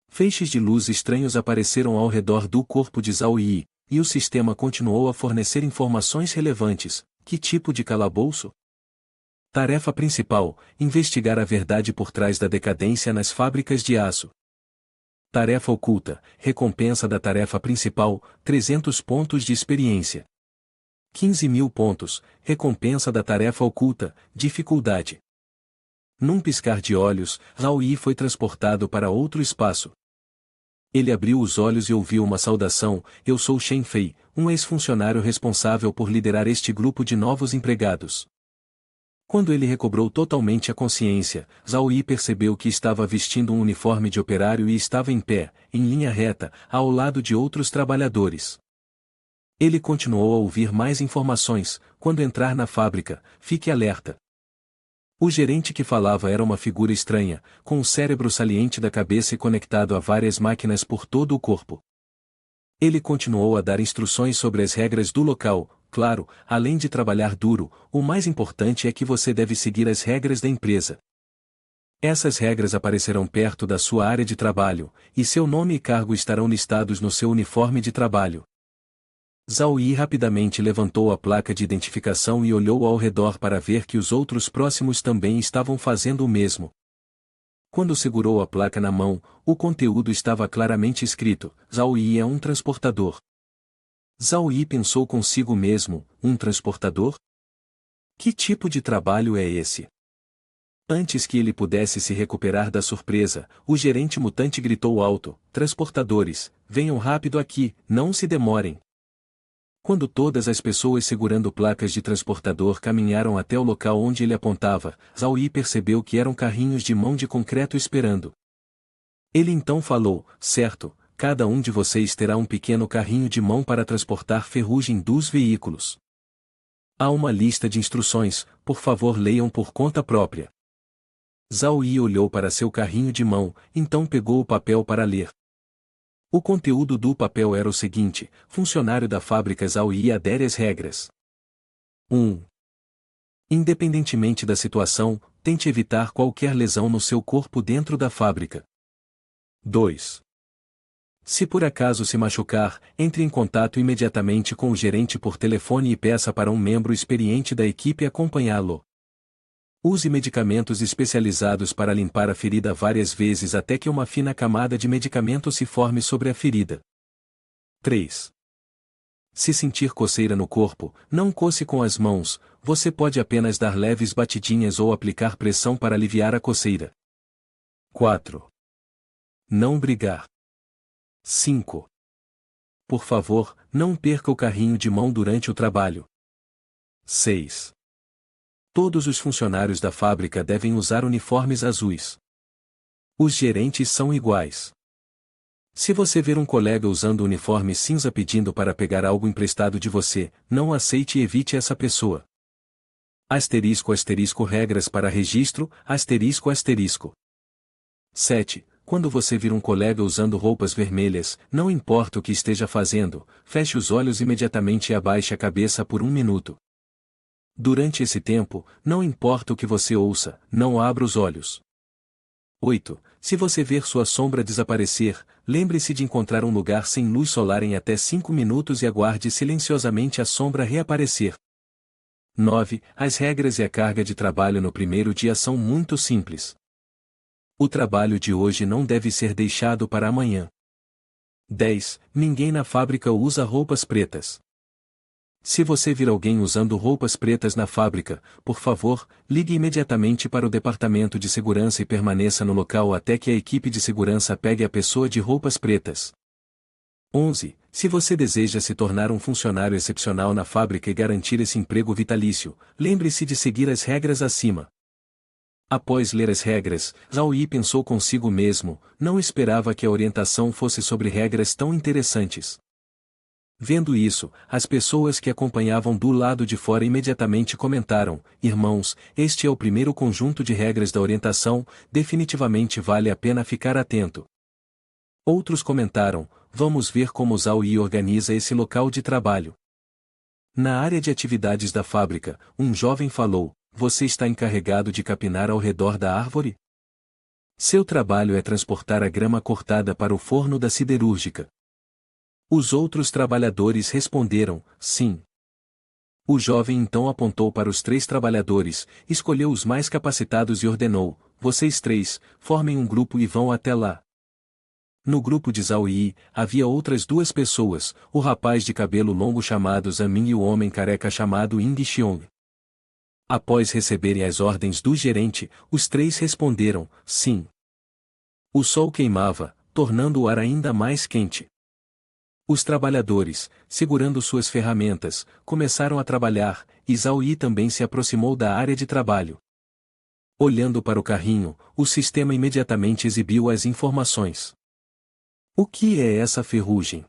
Feixes de luz estranhos apareceram ao redor do corpo de Zhao Yi, e o sistema continuou a fornecer informações relevantes. Que tipo de calabouço? Tarefa principal: investigar a verdade por trás da decadência nas fábricas de aço. Tarefa oculta: recompensa da tarefa principal, 300 pontos de experiência. 15.000 pontos, recompensa da tarefa oculta, dificuldade. Num piscar de olhos, Zhao Yi foi transportado para outro espaço. Ele abriu os olhos e ouviu uma saudação: eu sou Shen Fei, um ex-funcionário responsável por liderar este grupo de novos empregados. Quando ele recobrou totalmente a consciência, Zhao Yi percebeu que estava vestindo um uniforme de operário e estava em pé, em linha reta, ao lado de outros trabalhadores. Ele continuou a ouvir mais informações: quando entrar na fábrica, fique alerta. O gerente que falava era uma figura estranha, com o cérebro saliente da cabeça e conectado a várias máquinas por todo o corpo. Ele continuou a dar instruções sobre as regras do local. Claro, além de trabalhar duro, o mais importante é que você deve seguir as regras da empresa. Essas regras aparecerão perto da sua área de trabalho, e seu nome e cargo estarão listados no seu uniforme de trabalho. Zhao Yi rapidamente levantou a placa de identificação e olhou ao redor para ver que os outros próximos também estavam fazendo o mesmo. Quando segurou a placa na mão, o conteúdo estava claramente escrito: Zhao Yi é um transportador. Zhao Yi pensou consigo mesmo: um transportador? Que tipo de trabalho é esse? Antes que ele pudesse se recuperar da surpresa, o gerente mutante gritou alto: transportadores, venham rápido aqui, não se demorem. Quando todas as pessoas segurando placas de transportador caminharam até o local onde ele apontava, Zhao Yi percebeu que eram carrinhos de mão de concreto esperando. Ele então falou: certo, cada um de vocês terá um pequeno carrinho de mão para transportar ferrugem dos veículos. Há uma lista de instruções, por favor leiam por conta própria. Zhao Yi olhou para seu carrinho de mão, então pegou o papel para ler. O conteúdo do papel era o seguinte: funcionário da fábrica Zhao Yi adere às regras. 1. Independentemente da situação, tente evitar qualquer lesão no seu corpo dentro da fábrica. 2. Se por acaso se machucar, entre em contato imediatamente com o gerente por telefone e peça para um membro experiente da equipe acompanhá-lo. Use medicamentos especializados para limpar a ferida várias vezes até que uma fina camada de medicamento se forme sobre a ferida. 3. Se sentir coceira no corpo, não coce com as mãos, você pode apenas dar leves batidinhas ou aplicar pressão para aliviar a coceira. 4. Não brigar. 5. Por favor, não perca o carrinho de mão durante o trabalho. 6. Todos os funcionários da fábrica devem usar uniformes azuis. Os gerentes são iguais. Se você ver um colega usando uniforme cinza pedindo para pegar algo emprestado de você, não aceite e evite essa pessoa. Asterisco asterisco regras para registro, asterisco asterisco. 7. Quando você vir um colega usando roupas vermelhas, não importa o que esteja fazendo, feche os olhos imediatamente e abaixe a cabeça por 1 minuto. Durante esse tempo, não importa o que você ouça, não abra os olhos. 8. Se você ver sua sombra desaparecer, lembre-se de encontrar um lugar sem luz solar em até 5 minutos e aguarde silenciosamente a sombra reaparecer. 9. As regras e a carga de trabalho no primeiro dia são muito simples. O trabalho de hoje não deve ser deixado para amanhã. 10. Ninguém na fábrica usa roupas pretas. Se você vir alguém usando roupas pretas na fábrica, por favor, ligue imediatamente para o departamento de segurança e permaneça no local até que a equipe de segurança pegue a pessoa de roupas pretas. 11. Se você deseja se tornar um funcionário excepcional na fábrica e garantir esse emprego vitalício, lembre-se de seguir as regras acima. Após ler as regras, Zhao Yi pensou consigo mesmo: não esperava que a orientação fosse sobre regras tão interessantes. Vendo isso, as pessoas que acompanhavam do lado de fora imediatamente comentaram: irmãos, este é o primeiro conjunto de regras da orientação, definitivamente vale a pena ficar atento. Outros comentaram: vamos ver como Zhao Yi organiza esse local de trabalho. Na área de atividades da fábrica, um jovem falou: você está encarregado de capinar ao redor da árvore? Seu trabalho é transportar a grama cortada para o forno da siderúrgica. Os outros trabalhadores responderam: sim. O jovem então apontou para os 3 trabalhadores, escolheu os mais capacitados e ordenou: vocês 3, formem um grupo e vão até lá. No grupo de Zhao Yi, havia outras 2 pessoas, o rapaz de cabelo longo chamado Zamin e o homem careca chamado Ying Xiong. Após receberem as ordens do gerente, os 3 responderam: sim. O sol queimava, tornando o ar ainda mais quente. Os trabalhadores, segurando suas ferramentas, começaram a trabalhar, e Zhao Yi também se aproximou da área de trabalho. Olhando para o carrinho, o sistema imediatamente exibiu as informações. O que é essa ferrugem?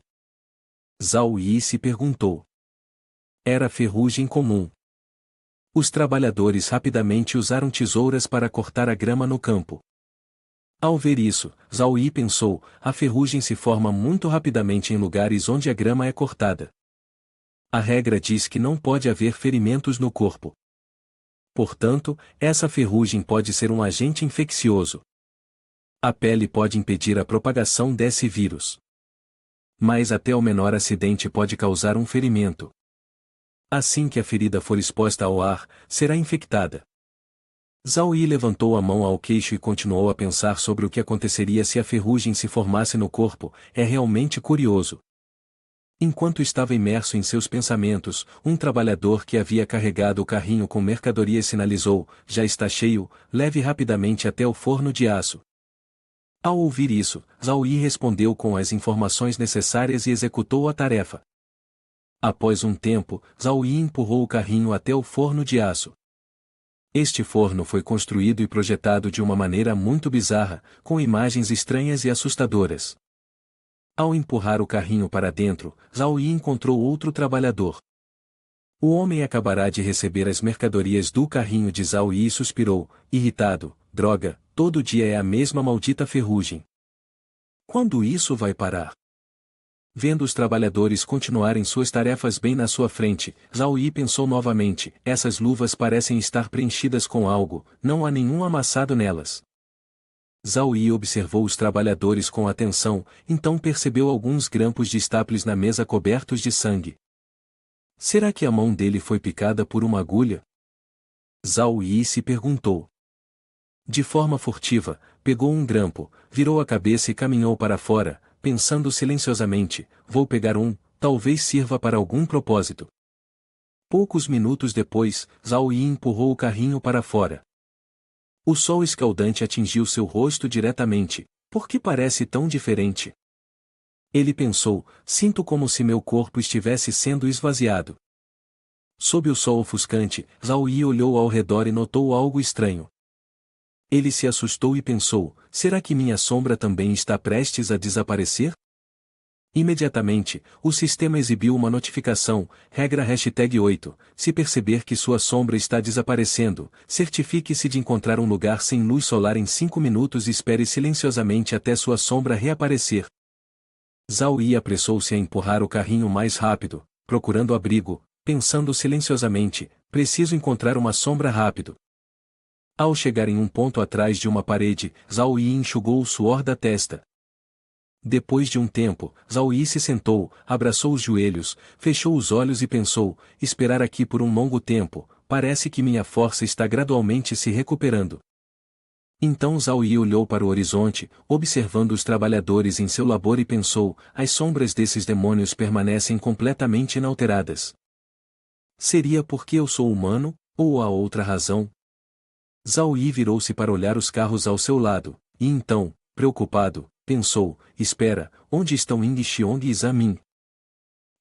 Zhao Yi se perguntou. Era ferrugem comum. Os trabalhadores rapidamente usaram tesouras para cortar a grama no campo. Ao ver isso, Zhao Yi pensou, a ferrugem se forma muito rapidamente em lugares onde a grama é cortada. A regra diz que não pode haver ferimentos no corpo. Portanto, essa ferrugem pode ser um agente infeccioso. A pele pode impedir a propagação desse vírus. Mas até o menor acidente pode causar um ferimento. Assim que a ferida for exposta ao ar, será infectada. Zhao Yi levantou a mão ao queixo e continuou a pensar sobre o que aconteceria se a ferrugem se formasse no corpo. É realmente curioso. Enquanto estava imerso em seus pensamentos, um trabalhador que havia carregado o carrinho com mercadorias sinalizou: já está cheio, leve rapidamente até o forno de aço. Ao ouvir isso, Zhao Yi respondeu com as informações necessárias e executou a tarefa. Após um tempo, Zhao Yi empurrou o carrinho até o forno de aço. Este forno foi construído e projetado de uma maneira muito bizarra, com imagens estranhas e assustadoras. Ao empurrar o carrinho para dentro, Zhao Yi encontrou outro trabalhador. O homem acabará de receber as mercadorias do carrinho de Zhao Yi e suspirou, irritado: droga, todo dia é a mesma maldita ferrugem. Quando isso vai parar? Vendo os trabalhadores continuarem suas tarefas bem na sua frente, Zhao Yi pensou novamente: essas luvas parecem estar preenchidas com algo, não há nenhum amassado nelas. Zhao Yi observou os trabalhadores com atenção, então percebeu alguns grampos de estaples na mesa cobertos de sangue. Será que a mão dele foi picada por uma agulha? Zhao Yi se perguntou. De forma furtiva, pegou um grampo, virou a cabeça e caminhou para fora, pensando silenciosamente: vou pegar um, talvez sirva para algum propósito. Poucos minutos depois, Zhao Yi empurrou o carrinho para fora. O sol escaldante atingiu seu rosto diretamente. Por que parece tão diferente? Ele pensou: sinto como se meu corpo estivesse sendo esvaziado. Sob o sol ofuscante, Zhao Yi olhou ao redor e notou algo estranho. Ele se assustou e pensou: será que minha sombra também está prestes a desaparecer? Imediatamente, o sistema exibiu uma notificação, regra #8, se perceber que sua sombra está desaparecendo, certifique-se de encontrar um lugar sem luz solar em 5 minutos e espere silenciosamente até sua sombra reaparecer. Zhao Yi apressou-se a empurrar o carrinho mais rápido, procurando abrigo, pensando silenciosamente: preciso encontrar uma sombra rápido. Ao chegar em um ponto atrás de uma parede, Zhao Yi enxugou o suor da testa. Depois de um tempo, Zhao Yi se sentou, abraçou os joelhos, fechou os olhos e pensou: esperar aqui por um longo tempo, parece que minha força está gradualmente se recuperando. Então Zhao Yi olhou para o horizonte, observando os trabalhadores em seu labor e pensou: as sombras desses demônios permanecem completamente inalteradas. Seria porque eu sou humano, ou há outra razão? Zhao Yi virou-se para olhar os carros ao seu lado, e então, preocupado, pensou: espera, onde estão Ying Xiong e Zamin?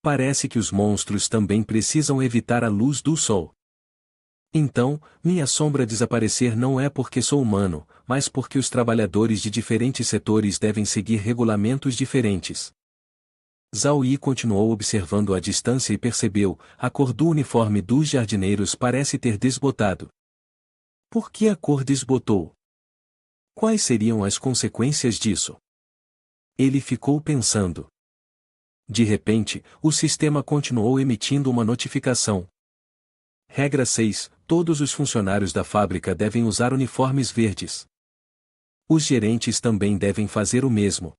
Parece que os monstros também precisam evitar a luz do sol. Então, minha sombra desaparecer não é porque sou humano, mas porque os trabalhadores de diferentes setores devem seguir regulamentos diferentes. Zhao Yi continuou observando à distância e percebeu: a cor do uniforme dos jardineiros parece ter desbotado. Por que a cor desbotou? Quais seriam as consequências disso? Ele ficou pensando. De repente, o sistema continuou emitindo uma notificação. Regra 6. Todos os funcionários da fábrica devem usar uniformes verdes. Os gerentes também devem fazer o mesmo.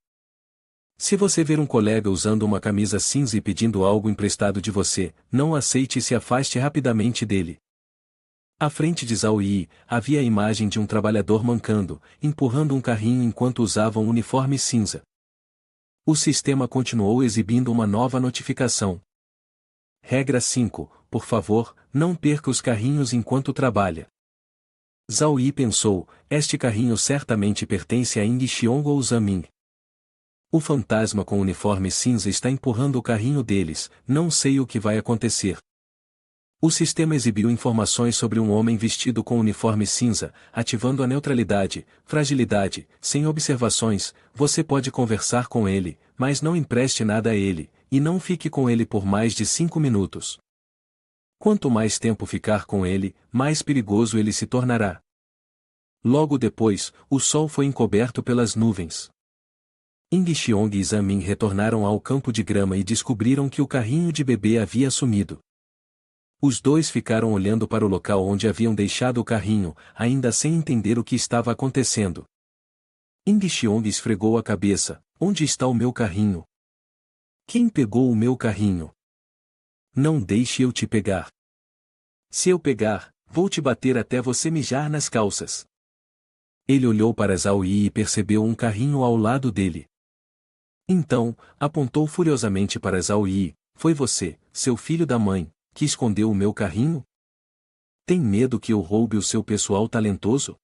Se você ver um colega usando uma camisa cinza e pedindo algo emprestado de você, não aceite e se afaste rapidamente dele. À frente de Zhao Yi, havia a imagem de um trabalhador mancando, empurrando um carrinho enquanto usava um uniforme cinza. O sistema continuou exibindo uma nova notificação. Regra 5. Por favor, não perca os carrinhos enquanto trabalha. Zhao Yi pensou: este carrinho certamente pertence a Ying Xiong ou Zamin. O fantasma com uniforme cinza está empurrando o carrinho deles, não sei o que vai acontecer. O sistema exibiu informações sobre um homem vestido com uniforme cinza, ativando a neutralidade, fragilidade, sem observações. Você pode conversar com ele, mas não empreste nada a ele, e não fique com ele por mais de 5 minutos. Quanto mais tempo ficar com ele, mais perigoso ele se tornará. Logo depois, o sol foi encoberto pelas nuvens. Ing Xiong e Zhan Min retornaram ao campo de grama e descobriram que o carrinho de bebê havia sumido. Os dois ficaram olhando para o local onde haviam deixado o carrinho, ainda sem entender o que estava acontecendo. Ing Xiong esfregou a cabeça. Onde está o meu carrinho? Quem pegou o meu carrinho? Não deixe eu te pegar. Se eu pegar, vou te bater até você mijar nas calças. Ele olhou para Zhao Yi e percebeu um carrinho ao lado dele. Então, apontou furiosamente para Zhao Yi. Foi você, seu filho da mãe, que escondeu o meu carrinho? Tem medo que eu roube o seu pessoal talentoso?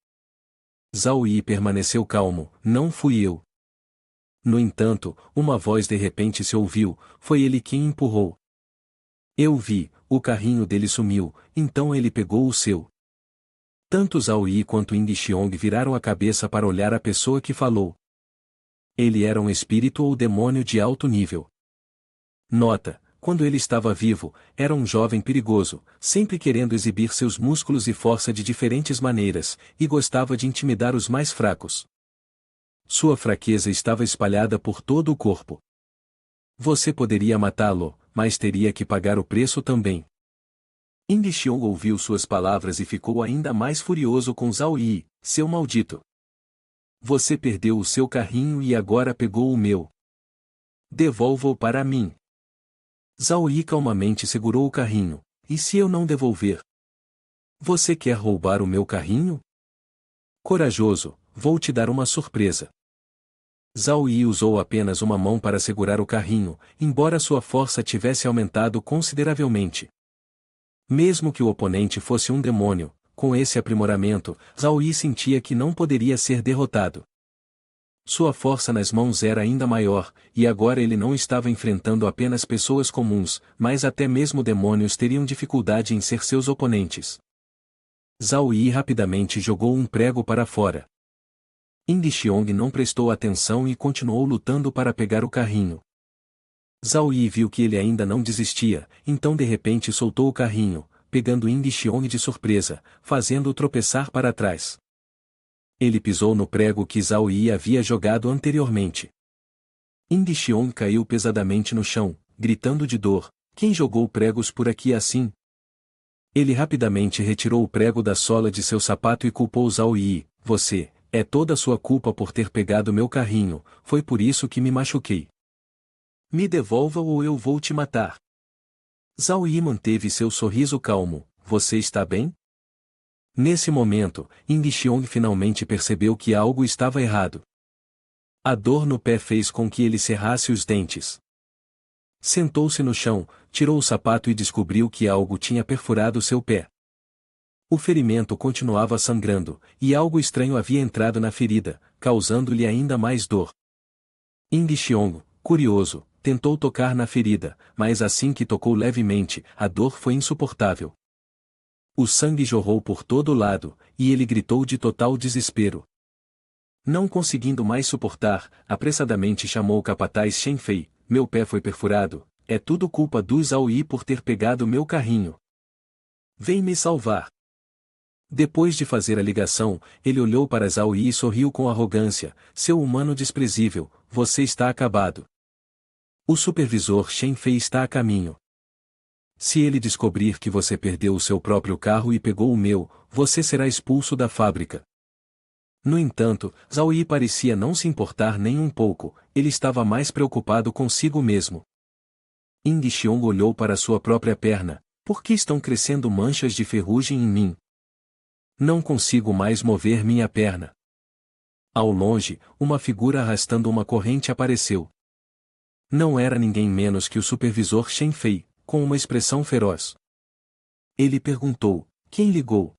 Zhao Yi permaneceu calmo. Não fui eu. No entanto, uma voz de repente se ouviu. Foi ele quem empurrou. Eu vi, o carrinho dele sumiu, então ele pegou o seu. Tanto Zhao Yi quanto Ing Xiong viraram a cabeça para olhar a pessoa que falou. Ele era um espírito ou demônio de alto nível. Nota: quando ele estava vivo, era um jovem perigoso, sempre querendo exibir seus músculos e força de diferentes maneiras, e gostava de intimidar os mais fracos. Sua fraqueza estava espalhada por todo o corpo. Você poderia matá-lo, mas teria que pagar o preço também. Ing Xiong ouviu suas palavras e ficou ainda mais furioso com Zhao Yi, seu maldito. Você perdeu o seu carrinho e agora pegou o meu. Devolva-o para mim. Zhao Yi calmamente segurou o carrinho. E se eu não devolver? Você quer roubar o meu carrinho? Corajoso, vou te dar uma surpresa. Zhao Yi usou apenas uma mão para segurar o carrinho, embora sua força tivesse aumentado consideravelmente. Mesmo que o oponente fosse um demônio, com esse aprimoramento, Zhao Yi sentia que não poderia ser derrotado. Sua força nas mãos era ainda maior, e agora ele não estava enfrentando apenas pessoas comuns, mas até mesmo demônios teriam dificuldade em ser seus oponentes. Zhao Yi rapidamente jogou um prego para fora. Ing Xiong não prestou atenção e continuou lutando para pegar o carrinho. Zhao Yi viu que ele ainda não desistia, então de repente soltou o carrinho, pegando Ing Xiong de surpresa, fazendo-o tropeçar para trás. Ele pisou no prego que Zhao Yi havia jogado anteriormente. Ing Xiong caiu pesadamente no chão, gritando de dor. Quem jogou pregos por aqui assim? Ele rapidamente retirou o prego da sola de seu sapato e culpou Zhao Yi. Você, é toda sua culpa por ter pegado meu carrinho, foi por isso que me machuquei. Me devolva ou eu vou te matar. Zhao Yi manteve seu sorriso calmo. Você está bem? Nesse momento, Ing Xiong finalmente percebeu que algo estava errado. A dor no pé fez com que ele cerrasse os dentes. Sentou-se no chão, tirou o sapato e descobriu que algo tinha perfurado seu pé. O ferimento continuava sangrando, e algo estranho havia entrado na ferida, causando-lhe ainda mais dor. Ing Xiong, curioso, tentou tocar na ferida, mas assim que tocou levemente, a dor foi insuportável. O sangue jorrou por todo lado, e ele gritou de total desespero. Não conseguindo mais suportar, apressadamente chamou o capataz Shen Fei. Meu pé foi perfurado, é tudo culpa do Zhao Yi por ter pegado meu carrinho. Vem me salvar. Depois de fazer a ligação, ele olhou para Zhao Yi e sorriu com arrogância. Seu humano desprezível, você está acabado. O supervisor Shen Fei está a caminho. Se ele descobrir que você perdeu o seu próprio carro e pegou o meu, você será expulso da fábrica. No entanto, Zhao Yi parecia não se importar nem um pouco, ele estava mais preocupado consigo mesmo. Ing Xiong olhou para sua própria perna. Por que estão crescendo manchas de ferrugem em mim? Não consigo mais mover minha perna. Ao longe, uma figura arrastando uma corrente apareceu. Não era ninguém menos que o supervisor Shen Fei, com uma expressão feroz. Ele perguntou, quem ligou?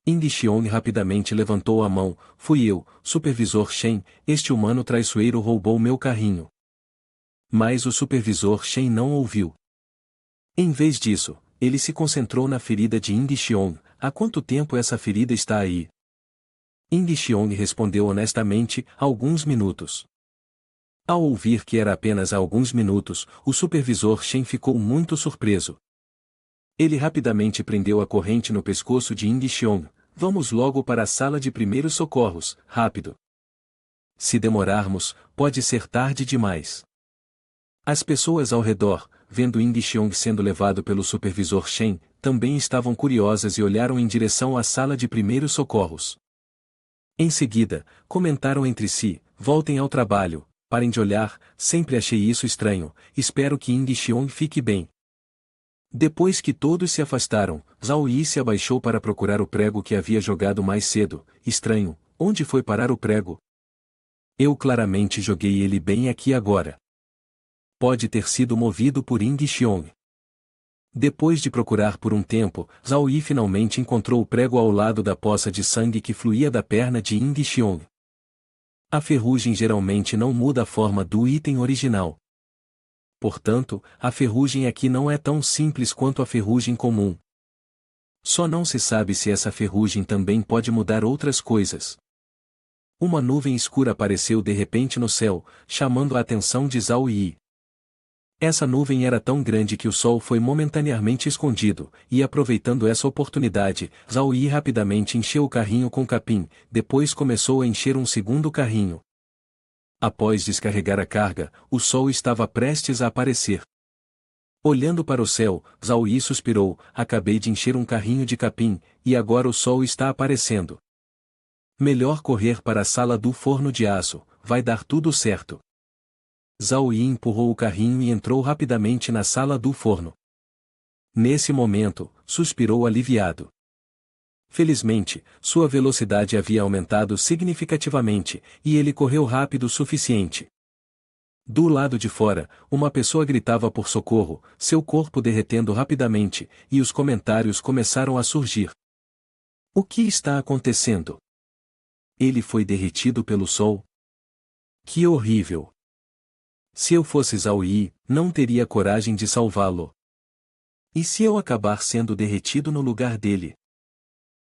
Ing Xiong rapidamente levantou a mão. Fui eu, supervisor Shen, este humano traiçoeiro roubou meu carrinho. Mas o supervisor Shen não ouviu. Em vez disso, ele se concentrou na ferida de Ing Xiong. Há quanto tempo essa ferida está aí? Ing Xiong respondeu honestamente, alguns minutos. Ao ouvir que era apenas há alguns minutos, o supervisor Shen ficou muito surpreso. Ele rapidamente prendeu a corrente no pescoço de Ing Xiong. vamos logo para a sala de primeiros socorros, rápido. Se demorarmos, pode ser tarde demais. As pessoas ao redor, vendo Ying Xiong sendo levado pelo supervisor Shen, também estavam curiosas e olharam em direção à sala de primeiros socorros. Em seguida, comentaram entre si: voltem ao trabalho, parem de olhar, sempre achei isso estranho, espero que Ying Xiong fique bem. Depois que todos se afastaram, Zhao Yi se abaixou para procurar o prego que havia jogado mais cedo. Estranho, onde foi parar o prego? Eu claramente joguei ele bem aqui agora. Pode ter sido movido por Ying Xiong. Depois de procurar por um tempo, Zhao Yi finalmente encontrou o prego ao lado da poça de sangue que fluía da perna de Ying Xiong. A ferrugem geralmente não muda a forma do item original. Portanto, a ferrugem aqui não é tão simples quanto a ferrugem comum. Só não se sabe se essa ferrugem também pode mudar outras coisas. Uma nuvem escura apareceu de repente no céu, chamando a atenção de Zhao Yi. Essa nuvem era tão grande que o sol foi momentaneamente escondido, e aproveitando essa oportunidade, Zhao Yi rapidamente encheu o carrinho com capim, depois começou a encher um segundo carrinho. Após descarregar a carga, o sol estava prestes a aparecer. Olhando para o céu, Zhao Yi suspirou: acabei de encher um carrinho de capim, e agora o sol está aparecendo. Melhor correr para a sala do forno de aço, vai dar tudo certo. Zhao Yi empurrou o carrinho e entrou rapidamente na sala do forno. Nesse momento, suspirou aliviado. Felizmente, sua velocidade havia aumentado significativamente, e ele correu rápido o suficiente. Do lado de fora, uma pessoa gritava por socorro, seu corpo derretendo rapidamente, e os comentários começaram a surgir. O que está acontecendo? Ele foi derretido pelo sol? Que horrível! Se eu fosse Zhao Yi, não teria coragem de salvá-lo. E se eu acabar sendo derretido no lugar dele?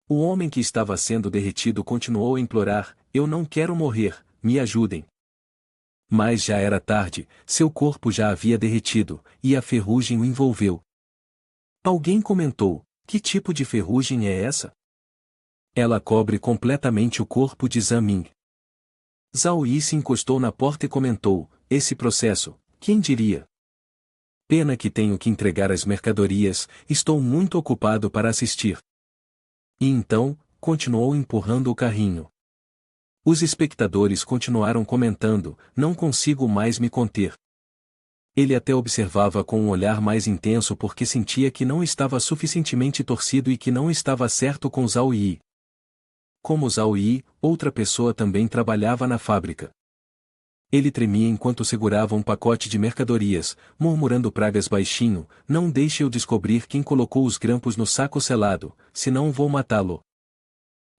O homem que estava sendo derretido continuou a implorar: eu não quero morrer, me ajudem. Mas já era tarde, seu corpo já havia derretido, e a ferrugem o envolveu. Alguém comentou: que tipo de ferrugem é essa? Ela cobre completamente o corpo de Zamin. Zhao Yi se encostou na porta e comentou: esse processo, quem diria? Pena que tenho que entregar as mercadorias, estou muito ocupado para assistir. E então, continuou empurrando o carrinho. Os espectadores continuaram comentando: não consigo mais me conter. Ele até observava com um olhar mais intenso porque sentia que não estava suficientemente torcido e que não estava certo com Zhao Yi. Como Zhao Yi, outra pessoa também trabalhava na fábrica. Ele tremia enquanto segurava um pacote de mercadorias, murmurando pragas baixinho: não deixe eu descobrir quem colocou os grampos no saco selado, senão vou matá-lo.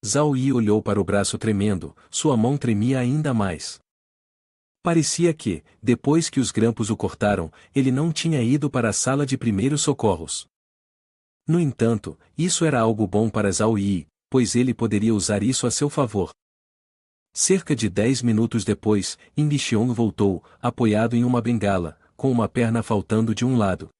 Zhao Yi olhou para o braço tremendo, sua mão tremia ainda mais. Parecia que, depois que os grampos o cortaram, ele não tinha ido para a sala de primeiros socorros. No entanto, isso era algo bom para Zhao Yi, pois ele poderia usar isso a seu favor. Cerca de 10 minutos depois, Ying Xiong voltou, apoiado em uma bengala, com uma perna faltando de um lado.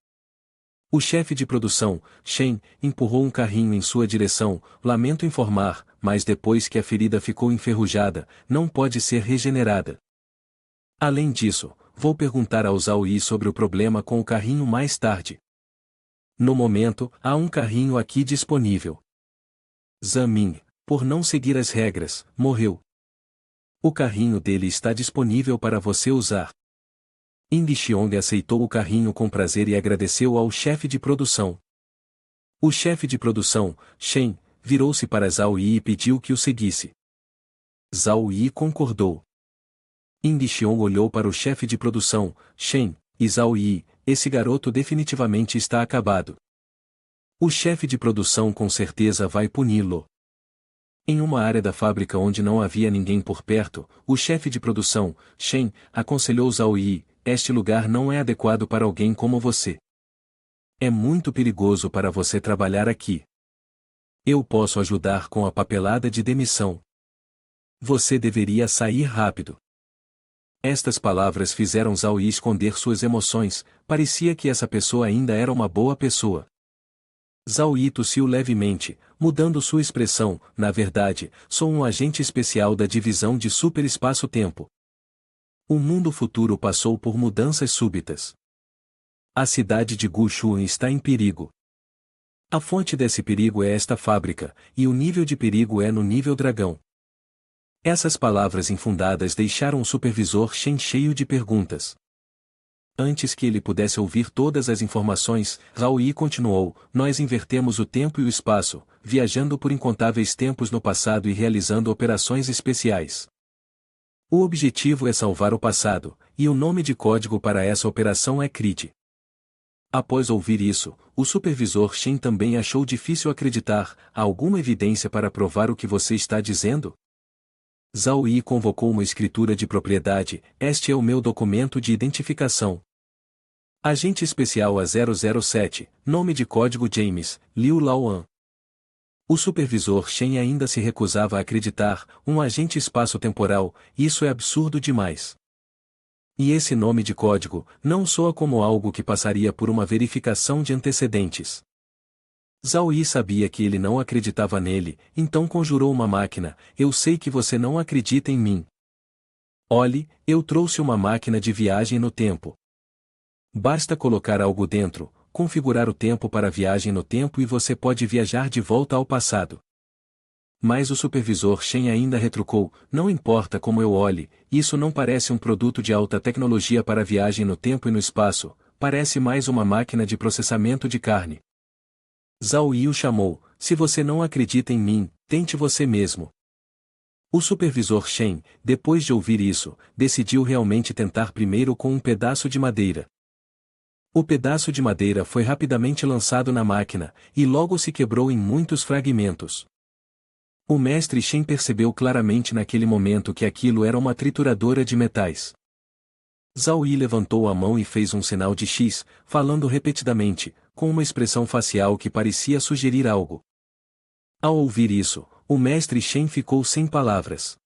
O chefe de produção, Shen, empurrou um carrinho em sua direção: lamento informar, mas depois que a ferida ficou enferrujada, não pode ser regenerada. Além disso, vou perguntar ao Zhao Yi sobre o problema com o carrinho mais tarde. No momento, há um carrinho aqui disponível. Zamin, por não seguir as regras, morreu. O carrinho dele está disponível para você usar. Ying Xiong aceitou o carrinho com prazer e agradeceu ao chefe de produção. O chefe de produção, Shen, virou-se para Zhao Yi e pediu que o seguisse. Zhao Yi concordou. Ying Xiong olhou para o chefe de produção, Shen, e Zhao Yi: esse garoto definitivamente está acabado. O chefe de produção com certeza vai puni-lo. Em uma área da fábrica onde não havia ninguém por perto, o chefe de produção, Shen, aconselhou Zhao Yi: este lugar não é adequado para alguém como você. É muito perigoso para você trabalhar aqui. Eu posso ajudar com a papelada de demissão. Você deveria sair rápido. Estas palavras fizeram Zhao Yi esconder suas emoções, parecia que essa pessoa ainda era uma boa pessoa. Zhao Yi tossiu levemente, mudando sua expressão. Na verdade, sou um agente especial da divisão de superespaço-tempo. O mundo futuro passou por mudanças súbitas. A cidade de Gushuan está em perigo. A fonte desse perigo é esta fábrica, e o nível de perigo é no nível dragão. Essas palavras infundadas deixaram o supervisor Shen cheio de perguntas. Antes que ele pudesse ouvir todas as informações, Zhao Yi continuou: nós invertemos o tempo e o espaço, viajando por incontáveis tempos no passado e realizando operações especiais. O objetivo é salvar o passado, e o nome de código para essa operação é CRID. Após ouvir isso, o supervisor Shen também achou difícil acreditar. Há alguma evidência para provar o que você está dizendo? Zhao Yi convocou uma escritura de propriedade. Este é o meu documento de identificação. Agente especial A007, nome de código James, Liu Laoan. O supervisor Shen ainda se recusava a acreditar. Um agente espaço-temporal, isso é absurdo demais. E esse nome de código não soa como algo que passaria por uma verificação de antecedentes. Zhao Yi sabia que ele não acreditava nele, então conjurou uma máquina. Eu sei que você não acredita em mim. Olhe, eu trouxe uma máquina de viagem no tempo. Basta colocar algo dentro, configurar o tempo para viagem no tempo e você pode viajar de volta ao passado. Mas o supervisor Shen ainda retrucou: não importa como eu olhe, isso não parece um produto de alta tecnologia para viagem no tempo e no espaço, parece mais uma máquina de processamento de carne. Zhao Yi o chamou: se você não acredita em mim, tente você mesmo. O supervisor Shen, depois de ouvir isso, decidiu realmente tentar primeiro com um pedaço de madeira. O pedaço de madeira foi rapidamente lançado na máquina, e logo se quebrou em muitos fragmentos. O mestre Shen percebeu claramente naquele momento que aquilo era uma trituradora de metais. Zhao Yi levantou a mão e fez um sinal de X, falando repetidamente, com uma expressão facial que parecia sugerir algo. Ao ouvir isso, o mestre Shen ficou sem palavras.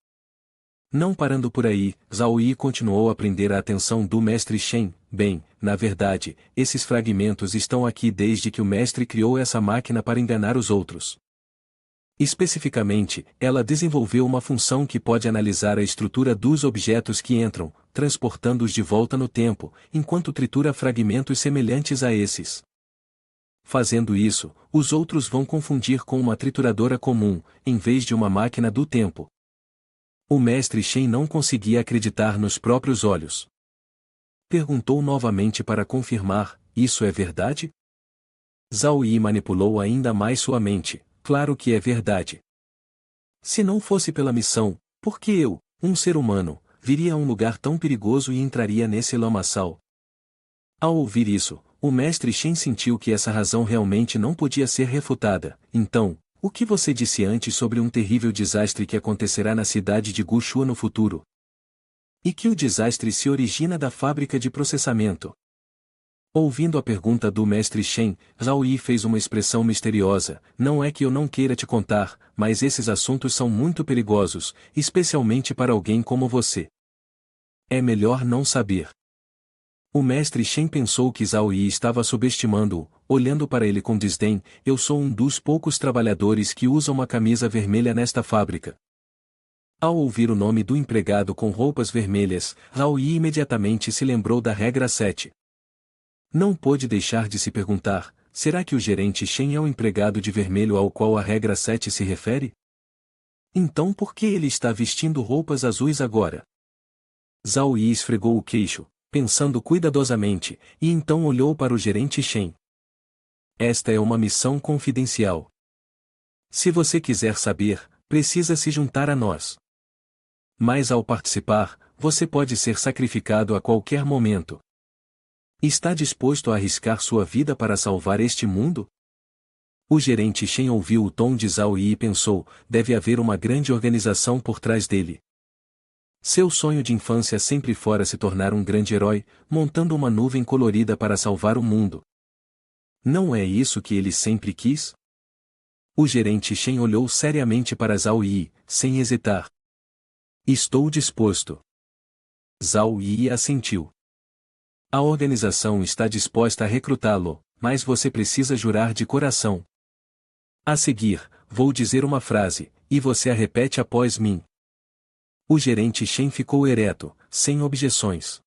Não parando por aí, Zhao Yi continuou a prender a atenção do mestre Shen. Bem, na verdade, esses fragmentos estão aqui desde que o mestre criou essa máquina para enganar os outros. Especificamente, ela desenvolveu uma função que pode analisar a estrutura dos objetos que entram, transportando-os de volta no tempo, enquanto tritura fragmentos semelhantes a esses. Fazendo isso, os outros vão confundir com uma trituradora comum, em vez de uma máquina do tempo. O mestre Shen não conseguia acreditar nos próprios olhos. Perguntou novamente para confirmar: isso é verdade? Zhao Yi manipulou ainda mais sua mente. Claro que é verdade. Se não fosse pela missão, por que eu, um ser humano, viria a um lugar tão perigoso e entraria nesse lamaçal? Ao ouvir isso, o mestre Shen sentiu que essa razão realmente não podia ser refutada. Então, o que você disse antes sobre um terrível desastre que acontecerá na cidade de Gushuan no futuro? E que o desastre se origina da fábrica de processamento? Ouvindo a pergunta do mestre Shen, Zhao Yi fez uma expressão misteriosa: não é que eu não queira te contar, mas esses assuntos são muito perigosos, especialmente para alguém como você. É melhor não saber. O mestre Shen pensou que Zhao Yi estava subestimando-o, olhando para ele com desdém. Eu sou um dos poucos trabalhadores que usam uma camisa vermelha nesta fábrica. Ao ouvir o nome do empregado com roupas vermelhas, Zhao Yi imediatamente se lembrou da regra 7. Não pôde deixar de se perguntar: será que o gerente Shen é o empregado de vermelho ao qual a regra 7 se refere? Então por que ele está vestindo roupas azuis agora? Zhao Yi esfregou o queixo, pensando cuidadosamente, e então olhou para o gerente Shen. Esta é uma missão confidencial. Se você quiser saber, precisa se juntar a nós. Mas ao participar, você pode ser sacrificado a qualquer momento. Está disposto a arriscar sua vida para salvar este mundo? O gerente Shen ouviu o tom de Zhao Yi e pensou: deve haver uma grande organização por trás dele. Seu sonho de infância sempre fora se tornar um grande herói, montando uma nuvem colorida para salvar o mundo. Não é isso que ele sempre quis? O gerente Shen olhou seriamente para Zhao Yi, sem hesitar. Estou disposto. Zhao Yi assentiu. A organização está disposta a recrutá-lo, mas você precisa jurar de coração. A seguir, vou dizer uma frase, e você a repete após mim. O gerente Shen ficou ereto, sem objeções.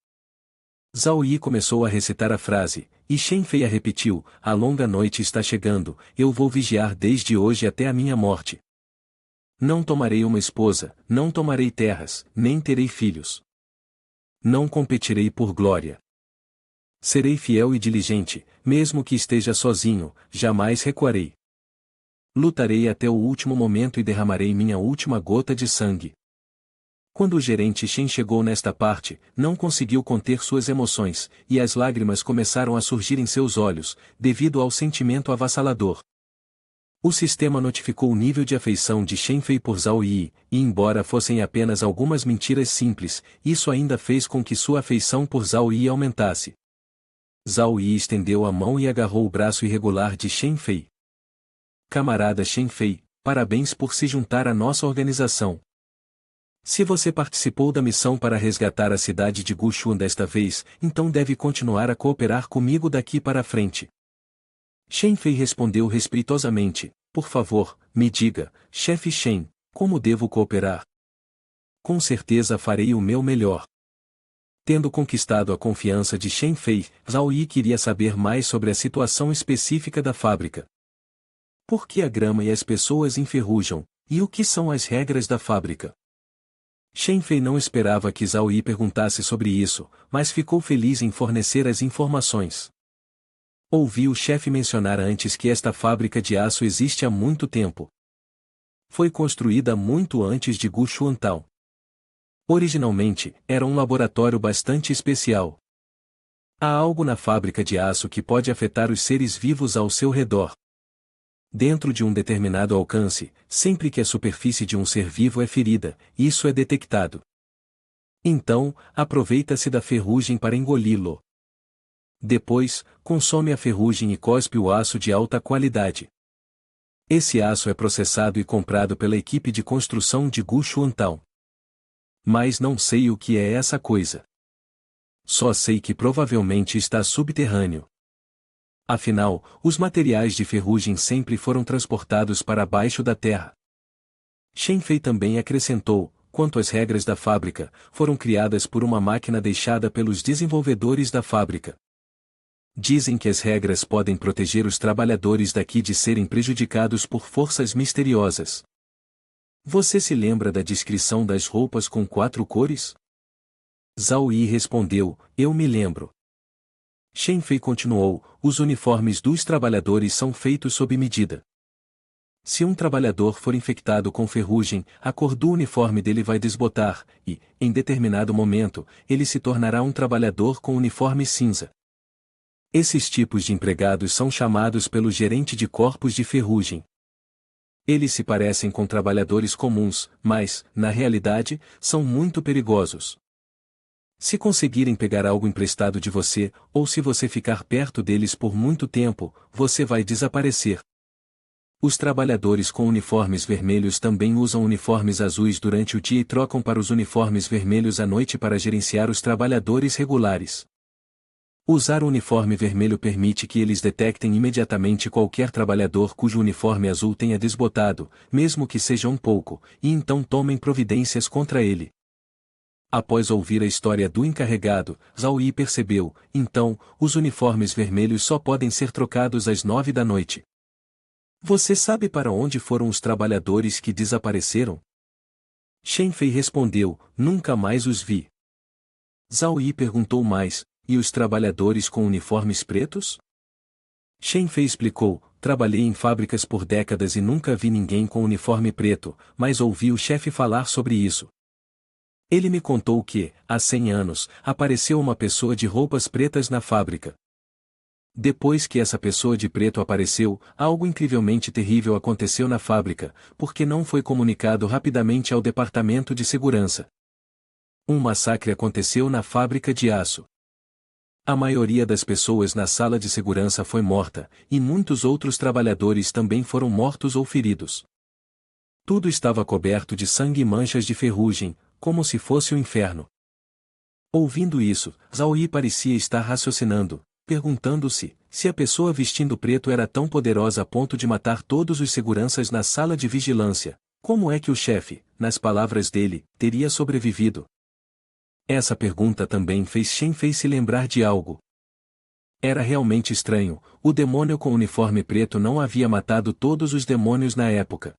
Zhao Yi começou a recitar a frase, e Shen Fei a repetiu: a longa noite está chegando, eu vou vigiar desde hoje até a minha morte. Não tomarei uma esposa, não tomarei terras, nem terei filhos. Não competirei por glória. Serei fiel e diligente, mesmo que esteja sozinho, jamais recuarei. Lutarei até o último momento e derramarei minha última gota de sangue. Quando o gerente Shen chegou nesta parte, não conseguiu conter suas emoções, e as lágrimas começaram a surgir em seus olhos, devido ao sentimento avassalador. O sistema notificou o nível de afeição de Shen Fei por Zhao Yi, e embora fossem apenas algumas mentiras simples, isso ainda fez com que sua afeição por Zhao Yi aumentasse. Zhao Yi estendeu a mão e agarrou o braço irregular de Shen Fei. Camarada Shen Fei, parabéns por se juntar à nossa organização. Se você participou da missão para resgatar a cidade de Guxuan desta vez, então deve continuar a cooperar comigo daqui para frente. Shen Fei respondeu respeitosamente: por favor, me diga, chefe Shen, como devo cooperar? Com certeza farei o meu melhor. Tendo conquistado a confiança de Shen Fei, Zhao Yi queria saber mais sobre a situação específica da fábrica. Por que a grama e as pessoas enferrujam, e o que são as regras da fábrica? Shen Fei não esperava que Zhao Yi perguntasse sobre isso, mas ficou feliz em fornecer as informações. Ouvi o chefe mencionar antes que esta fábrica de aço existe há muito tempo. Foi construída muito antes de Guxuan Tao. Originalmente, era um laboratório bastante especial. Há algo na fábrica de aço que pode afetar os seres vivos ao seu redor. Dentro de um determinado alcance, sempre que a superfície de um ser vivo é ferida, isso é detectado. Então, aproveita-se da ferrugem para engoli-lo. Depois, consome a ferrugem e cospe o aço de alta qualidade. Esse aço é processado e comprado pela equipe de construção de Guxuan Tao. Mas não sei o que é essa coisa. Só sei que provavelmente está subterrâneo. Afinal, os materiais de ferrugem sempre foram transportados para baixo da terra. Shen Fei também acrescentou: quanto às regras da fábrica, foram criadas por uma máquina deixada pelos desenvolvedores da fábrica. Dizem que as regras podem proteger os trabalhadores daqui de serem prejudicados por forças misteriosas. Você se lembra da descrição das roupas com 4 cores? Zhao Yi respondeu: eu me lembro. Shen Fei continuou: os uniformes dos trabalhadores são feitos sob medida. Se um trabalhador for infectado com ferrugem, a cor do uniforme dele vai desbotar, e, em determinado momento, ele se tornará um trabalhador com uniforme cinza. Esses tipos de empregados são chamados pelo gerente de corpos de ferrugem. Eles se parecem com trabalhadores comuns, mas, na realidade, são muito perigosos. Se conseguirem pegar algo emprestado de você, ou se você ficar perto deles por muito tempo, você vai desaparecer. Os trabalhadores com uniformes vermelhos também usam uniformes azuis durante o dia e trocam para os uniformes vermelhos à noite para gerenciar os trabalhadores regulares. Usar o uniforme vermelho permite que eles detectem imediatamente qualquer trabalhador cujo uniforme azul tenha desbotado, mesmo que seja um pouco, e então tomem providências contra ele. Após ouvir a história do encarregado, Zhao Yi percebeu: então, os uniformes vermelhos só podem ser trocados às 9 da noite. Você sabe para onde foram os trabalhadores que desapareceram? Shen Fei respondeu: nunca mais os vi. Zhao Yi perguntou mais: e os trabalhadores com uniformes pretos? Shen Fei explicou: trabalhei em fábricas por décadas e nunca vi ninguém com uniforme preto, mas ouvi o chefe falar sobre isso. Ele me contou que, há 100 anos, apareceu uma pessoa de roupas pretas na fábrica. Depois que essa pessoa de preto apareceu, algo incrivelmente terrível aconteceu na fábrica, porque não foi comunicado rapidamente ao departamento de segurança. Um massacre aconteceu na fábrica de aço. A maioria das pessoas na sala de segurança foi morta, e muitos outros trabalhadores também foram mortos ou feridos. Tudo estava coberto de sangue e manchas de ferrugem, como se fosse o inferno. Ouvindo isso, Zhao Yi parecia estar raciocinando: perguntando-se se a pessoa vestindo preto era tão poderosa a ponto de matar todos os seguranças na sala de vigilância. Como é que o chefe, nas palavras dele, teria sobrevivido? Essa pergunta também fez Shen Fei se lembrar de algo. Era realmente estranho, o demônio com uniforme preto não havia matado todos os demônios na época.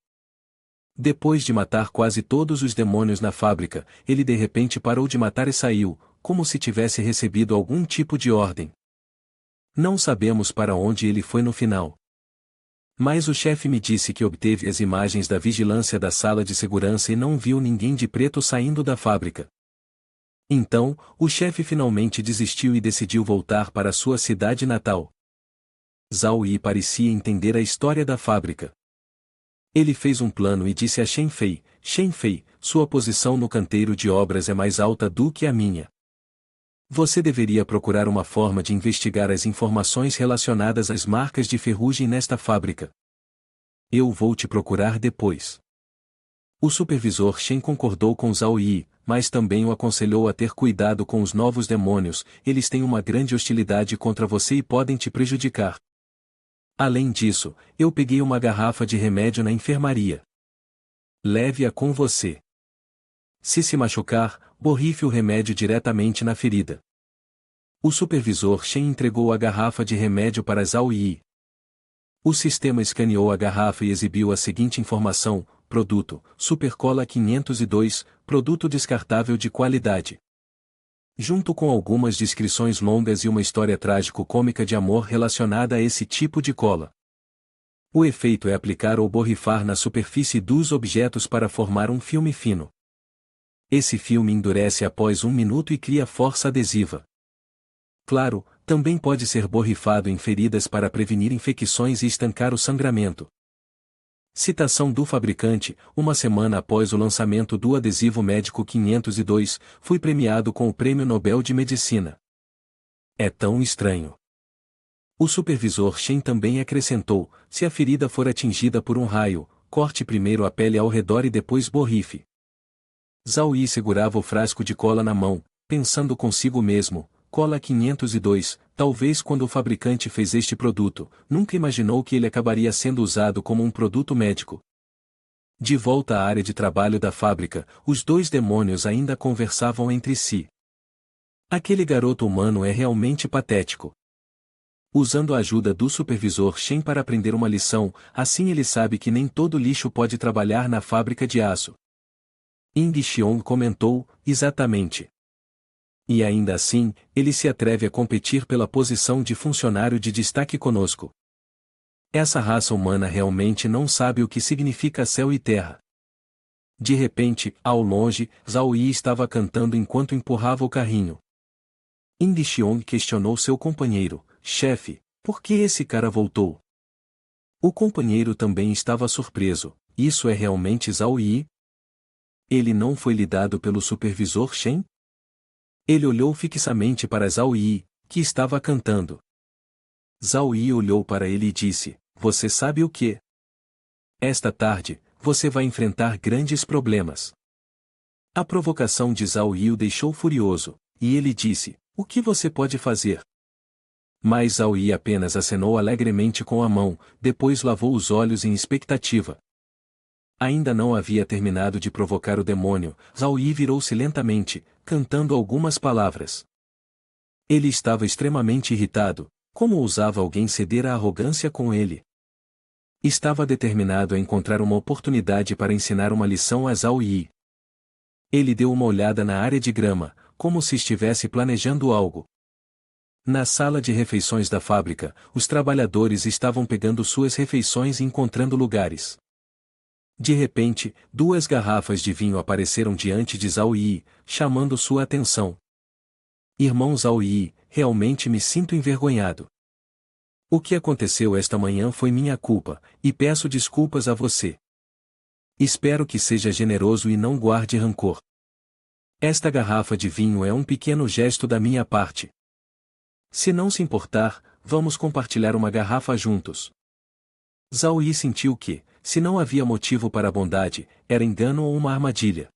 Depois de matar quase todos os demônios na fábrica, ele de repente parou de matar e saiu, como se tivesse recebido algum tipo de ordem. Não sabemos para onde ele foi no final. Mas o chefe me disse que obteve as imagens da vigilância da sala de segurança e não viu ninguém de preto saindo da fábrica. Então, o chefe finalmente desistiu e decidiu voltar para sua cidade natal. Zhao Yi parecia entender a história da fábrica. Ele fez um plano e disse a Shen Fei: Shen Fei, sua posição no canteiro de obras é mais alta do que a minha. Você deveria procurar uma forma de investigar as informações relacionadas às marcas de ferrugem nesta fábrica. Eu vou te procurar depois. O supervisor Shen concordou com Zhao Yi, mas também o aconselhou a ter cuidado com os novos demônios, eles têm uma grande hostilidade contra você e podem te prejudicar. Além disso, eu peguei uma garrafa de remédio na enfermaria. Leve-a com você. Se machucar, borrife o remédio diretamente na ferida. O supervisor Shen entregou a garrafa de remédio para Zhao Yi. O sistema escaneou a garrafa e exibiu a seguinte informação: produto, Supercola 502, produto descartável de qualidade. Junto com algumas descrições longas e uma história trágico-cômica de amor relacionada a esse tipo de cola. O efeito é aplicar ou borrifar na superfície dos objetos para formar um filme fino. Esse filme endurece após 1 minuto e cria força adesiva. Claro, também pode ser borrifado em feridas para prevenir infecções e estancar o sangramento. Citação do fabricante: uma semana após o lançamento do adesivo médico 502, fui premiado com o Prêmio Nobel de Medicina. É tão estranho. O supervisor Shen também acrescentou: se a ferida for atingida por um raio, corte primeiro a pele ao redor e depois borrife. Zhao Yi segurava o frasco de cola na mão, pensando consigo mesmo: cola 502, talvez quando o fabricante fez este produto, nunca imaginou que ele acabaria sendo usado como um produto médico. De volta à área de trabalho da fábrica, os dois demônios ainda conversavam entre si. Aquele garoto humano é realmente patético. Usando a ajuda do supervisor Shen para aprender uma lição, assim ele sabe que nem todo lixo pode trabalhar na fábrica de aço. Ying Xiong comentou: exatamente. E ainda assim, ele se atreve a competir pela posição de funcionário de destaque conosco. Essa raça humana realmente não sabe o que significa céu e terra. De repente, ao longe, Zhao Yi estava cantando enquanto empurrava o carrinho. Ying Xiong questionou seu companheiro: chefe, por que esse cara voltou? O companheiro também estava surpreso: isso é realmente Zhao Yi? Ele não foi lidado pelo supervisor Shen? Ele olhou fixamente para Zhao Yi, que estava cantando. Zhao Yi olhou para ele e disse: você sabe o que? Esta tarde, você vai enfrentar grandes problemas. A provocação de Zhao Yi o deixou furioso, e ele disse: o que você pode fazer? Mas Zhao Yi apenas acenou alegremente com a mão, depois lavou os olhos em expectativa. Ainda não havia terminado de provocar o demônio, Zhao Yi virou-se lentamente, cantando algumas palavras. Ele estava extremamente irritado. Como ousava alguém ceder à arrogância com ele? Estava determinado a encontrar uma oportunidade para ensinar uma lição a Zhao Yi. Ele deu uma olhada na área de grama, como se estivesse planejando algo. Na sala de refeições da fábrica, os trabalhadores estavam pegando suas refeições e encontrando lugares. De repente, 2 garrafas de vinho apareceram diante de Zhao Yi, chamando sua atenção. Irmão Zhao Yi, realmente me sinto envergonhado. O que aconteceu esta manhã foi minha culpa, e peço desculpas a você. Espero que seja generoso e não guarde rancor. Esta garrafa de vinho é um pequeno gesto da minha parte. Se não se importar, vamos compartilhar uma garrafa juntos. Zhao Yi sentiu que, se não havia motivo para a bondade, era engano ou uma armadilha.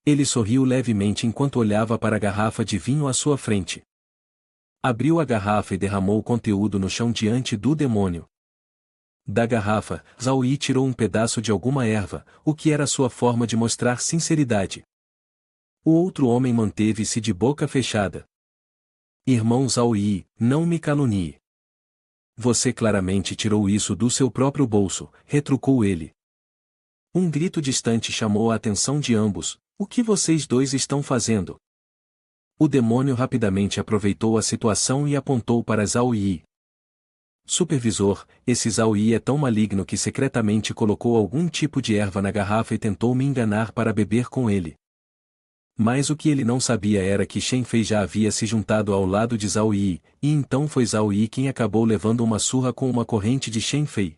Ele sorriu levemente enquanto olhava para a garrafa de vinho à sua frente. Abriu a garrafa e derramou o conteúdo no chão diante do demônio. Da garrafa, Zhao Yi tirou um pedaço de alguma erva, o que era sua forma de mostrar sinceridade. O outro homem manteve-se de boca fechada. Irmão Zhao Yi, não me calunie. Você claramente tirou isso do seu próprio bolso, retrucou ele. Um grito distante chamou a atenção de ambos. O que vocês dois estão fazendo? O demônio rapidamente aproveitou a situação e apontou para Zhao Yi. Supervisor, esse Zhao Yi é tão maligno que secretamente colocou algum tipo de erva na garrafa e tentou me enganar para beber com ele. Mas o que ele não sabia era que Shen Fei já havia se juntado ao lado de Zhao Yi, e então foi Zhao Yi quem acabou levando uma surra com uma corrente de Shen Fei.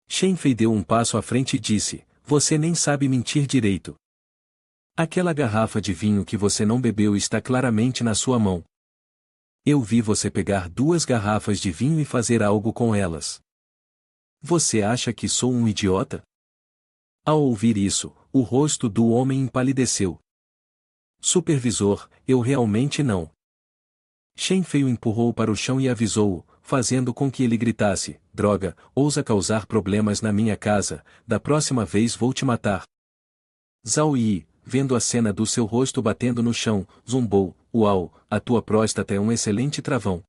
Shen Fei deu um passo à frente e disse, você nem sabe mentir direito. Aquela garrafa de vinho que você não bebeu está claramente na sua mão. Eu vi você pegar 2 garrafas de vinho e fazer algo com elas. Você acha que sou um idiota? Ao ouvir isso, o rosto do homem empalideceu. Supervisor, eu realmente não. Shen Fei o empurrou para o chão e avisou-o, fazendo com que ele gritasse, droga, ousa causar problemas na minha casa, da próxima vez vou te matar. Zhao Yi, vendo a cena do seu rosto batendo no chão, zumbou, uau, a tua próstata é um excelente travão.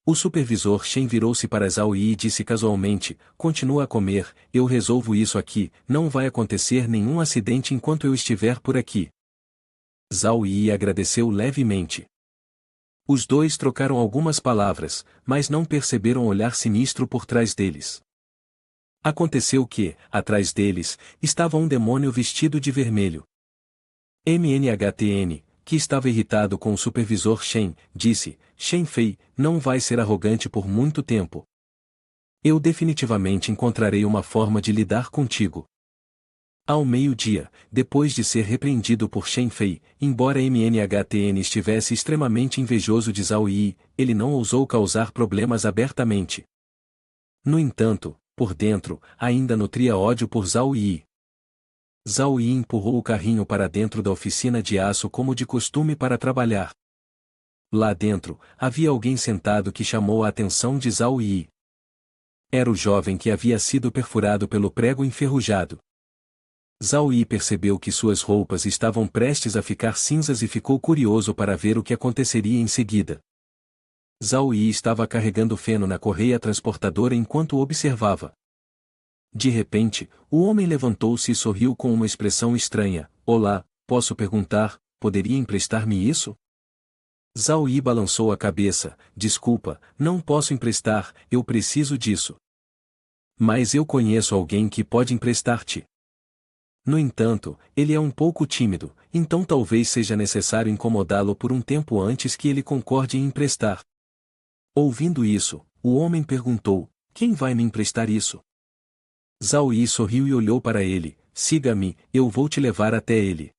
O supervisor Shen virou-se para Zhao Yi e disse casualmente, continua a comer, eu resolvo isso aqui, não vai acontecer nenhum acidente enquanto eu estiver por aqui. Zhao Yi agradeceu levemente. Os dois trocaram algumas palavras, mas não perceberam o olhar sinistro por trás deles. Aconteceu que, atrás deles, estava um demônio vestido de vermelho. MNHTN, que estava irritado com o supervisor Shen, disse, Shen Fei, não vai ser arrogante por muito tempo. Eu definitivamente encontrarei uma forma de lidar contigo. Ao meio-dia, depois de ser repreendido por Shen Fei, embora MNHTN estivesse extremamente invejoso de Zhao Yi, ele não ousou causar problemas abertamente. No entanto, por dentro, ainda nutria ódio por Zhao Yi. Zhao Yi empurrou o carrinho para dentro da oficina de aço como de costume para trabalhar. Lá dentro, havia alguém sentado que chamou a atenção de Zhao Yi. Era o jovem que havia sido perfurado pelo prego enferrujado. Zhao Yi percebeu que suas roupas estavam prestes a ficar cinzas e ficou curioso para ver o que aconteceria em seguida. Zhao Yi estava carregando feno na correia transportadora enquanto observava. De repente, o homem levantou-se e sorriu com uma expressão estranha. Olá, posso perguntar, poderia emprestar-me isso? Zhao Yi balançou a cabeça. Desculpa, não posso emprestar, eu preciso disso. Mas eu conheço alguém que pode emprestar-te. No entanto, ele é um pouco tímido, então talvez seja necessário incomodá-lo por um tempo antes que ele concorde em emprestar. Ouvindo isso, o homem perguntou, quem vai me emprestar isso? Zhao Yi sorriu e olhou para ele, siga-me, eu vou te levar até ele.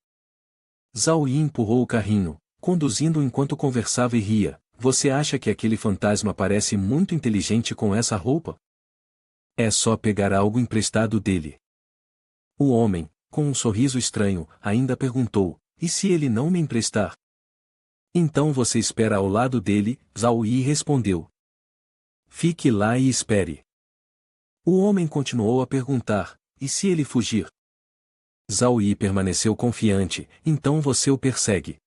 Zhao Yi empurrou o carrinho, conduzindo enquanto conversava e ria, você acha que aquele fantasma parece muito inteligente com essa roupa? É só pegar algo emprestado dele. O homem, com um sorriso estranho, ainda perguntou, e se ele não me emprestar? Então você espera ao lado dele, Zhao Yi respondeu. Fique lá e espere. O homem continuou a perguntar, e se ele fugir? Zhao Yi permaneceu confiante, então você o persegue.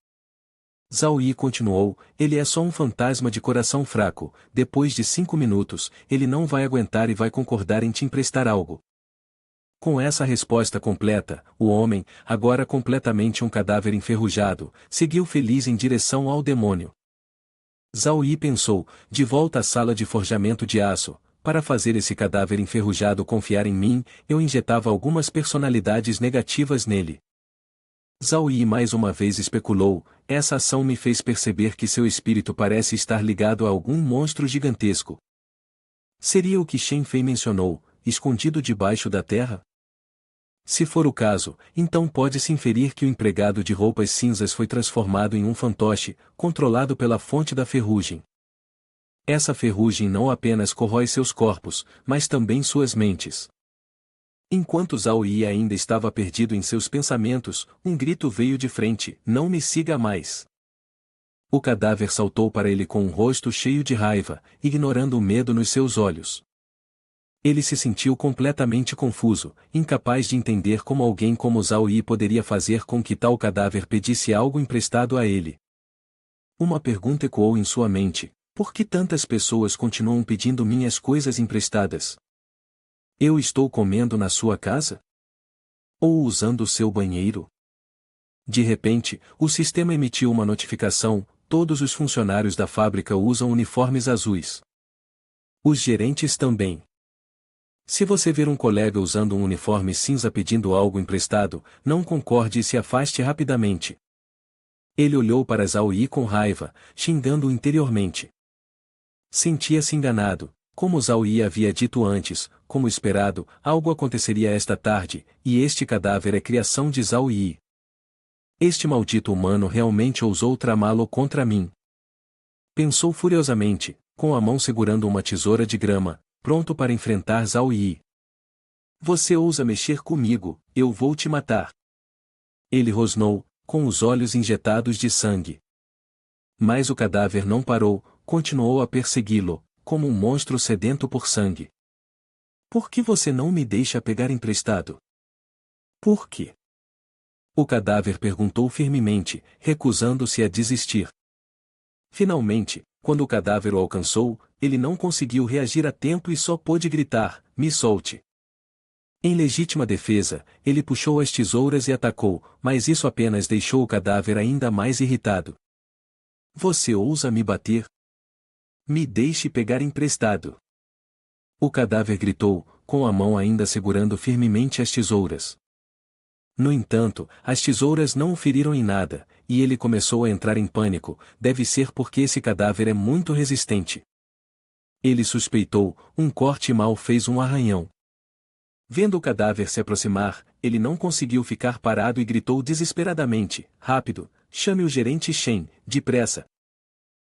Zhao Yi continuou, ele é só um fantasma de coração fraco, depois de 5 minutos, ele não vai aguentar e vai concordar em te emprestar algo. Com essa resposta completa, o homem, agora completamente um cadáver enferrujado, seguiu feliz em direção ao demônio. Zhao Yi pensou, de volta à sala de forjamento de aço, para fazer esse cadáver enferrujado confiar em mim, eu injetava algumas personalidades negativas nele. Zhao Yi mais uma vez especulou, essa ação me fez perceber que seu espírito parece estar ligado a algum monstro gigantesco. Seria o que Shen Fei mencionou, escondido debaixo da terra? Se for o caso, então pode-se inferir que o empregado de roupas cinzas foi transformado em um fantoche, controlado pela fonte da ferrugem. Essa ferrugem não apenas corrói seus corpos, mas também suas mentes. Enquanto Zhao Yi ainda estava perdido em seus pensamentos, um grito veio de frente, não me siga mais. O cadáver saltou para ele com um rosto cheio de raiva, ignorando o medo nos seus olhos. Ele se sentiu completamente confuso, incapaz de entender como alguém como Zhao Yi poderia fazer com que tal cadáver pedisse algo emprestado a ele. Uma pergunta ecoou em sua mente: por que tantas pessoas continuam pedindo minhas coisas emprestadas? Eu estou comendo na sua casa? Ou usando o seu banheiro? De repente, o sistema emitiu uma notificação: todos os funcionários da fábrica usam uniformes azuis. Os gerentes também. Se você ver um colega usando um uniforme cinza pedindo algo emprestado, não concorde e se afaste rapidamente. Ele olhou para Zhao Yi com raiva, xingando-o interiormente. Sentia-se enganado. Como Zhao Yi havia dito antes, como esperado, algo aconteceria esta tarde, e este cadáver é criação de Zhao Yi. Este maldito humano realmente ousou tramá-lo contra mim. Pensou furiosamente, com a mão segurando uma tesoura de grama, pronto para enfrentar Zhao Yi. Você ousa mexer comigo, eu vou te matar. Ele rosnou, com os olhos injetados de sangue. Mas o cadáver não parou, continuou a persegui-lo, como um monstro sedento por sangue. Por que você não me deixa pegar emprestado? Por quê? O cadáver perguntou firmemente, recusando-se a desistir. Finalmente, quando o cadáver o alcançou, ele não conseguiu reagir a tempo e só pôde gritar: me solte. Em legítima defesa, ele puxou as tesouras e atacou, mas isso apenas deixou o cadáver ainda mais irritado. Você ousa me bater? Me deixe pegar emprestado. O cadáver gritou, com a mão ainda segurando firmemente as tesouras. No entanto, as tesouras não o feriram em nada, e ele começou a entrar em pânico: deve ser porque esse cadáver é muito resistente. Ele suspeitou: um corte mal fez um arranhão. Vendo o cadáver se aproximar, ele não conseguiu ficar parado e gritou desesperadamente: rápido, chame o gerente Shen, depressa.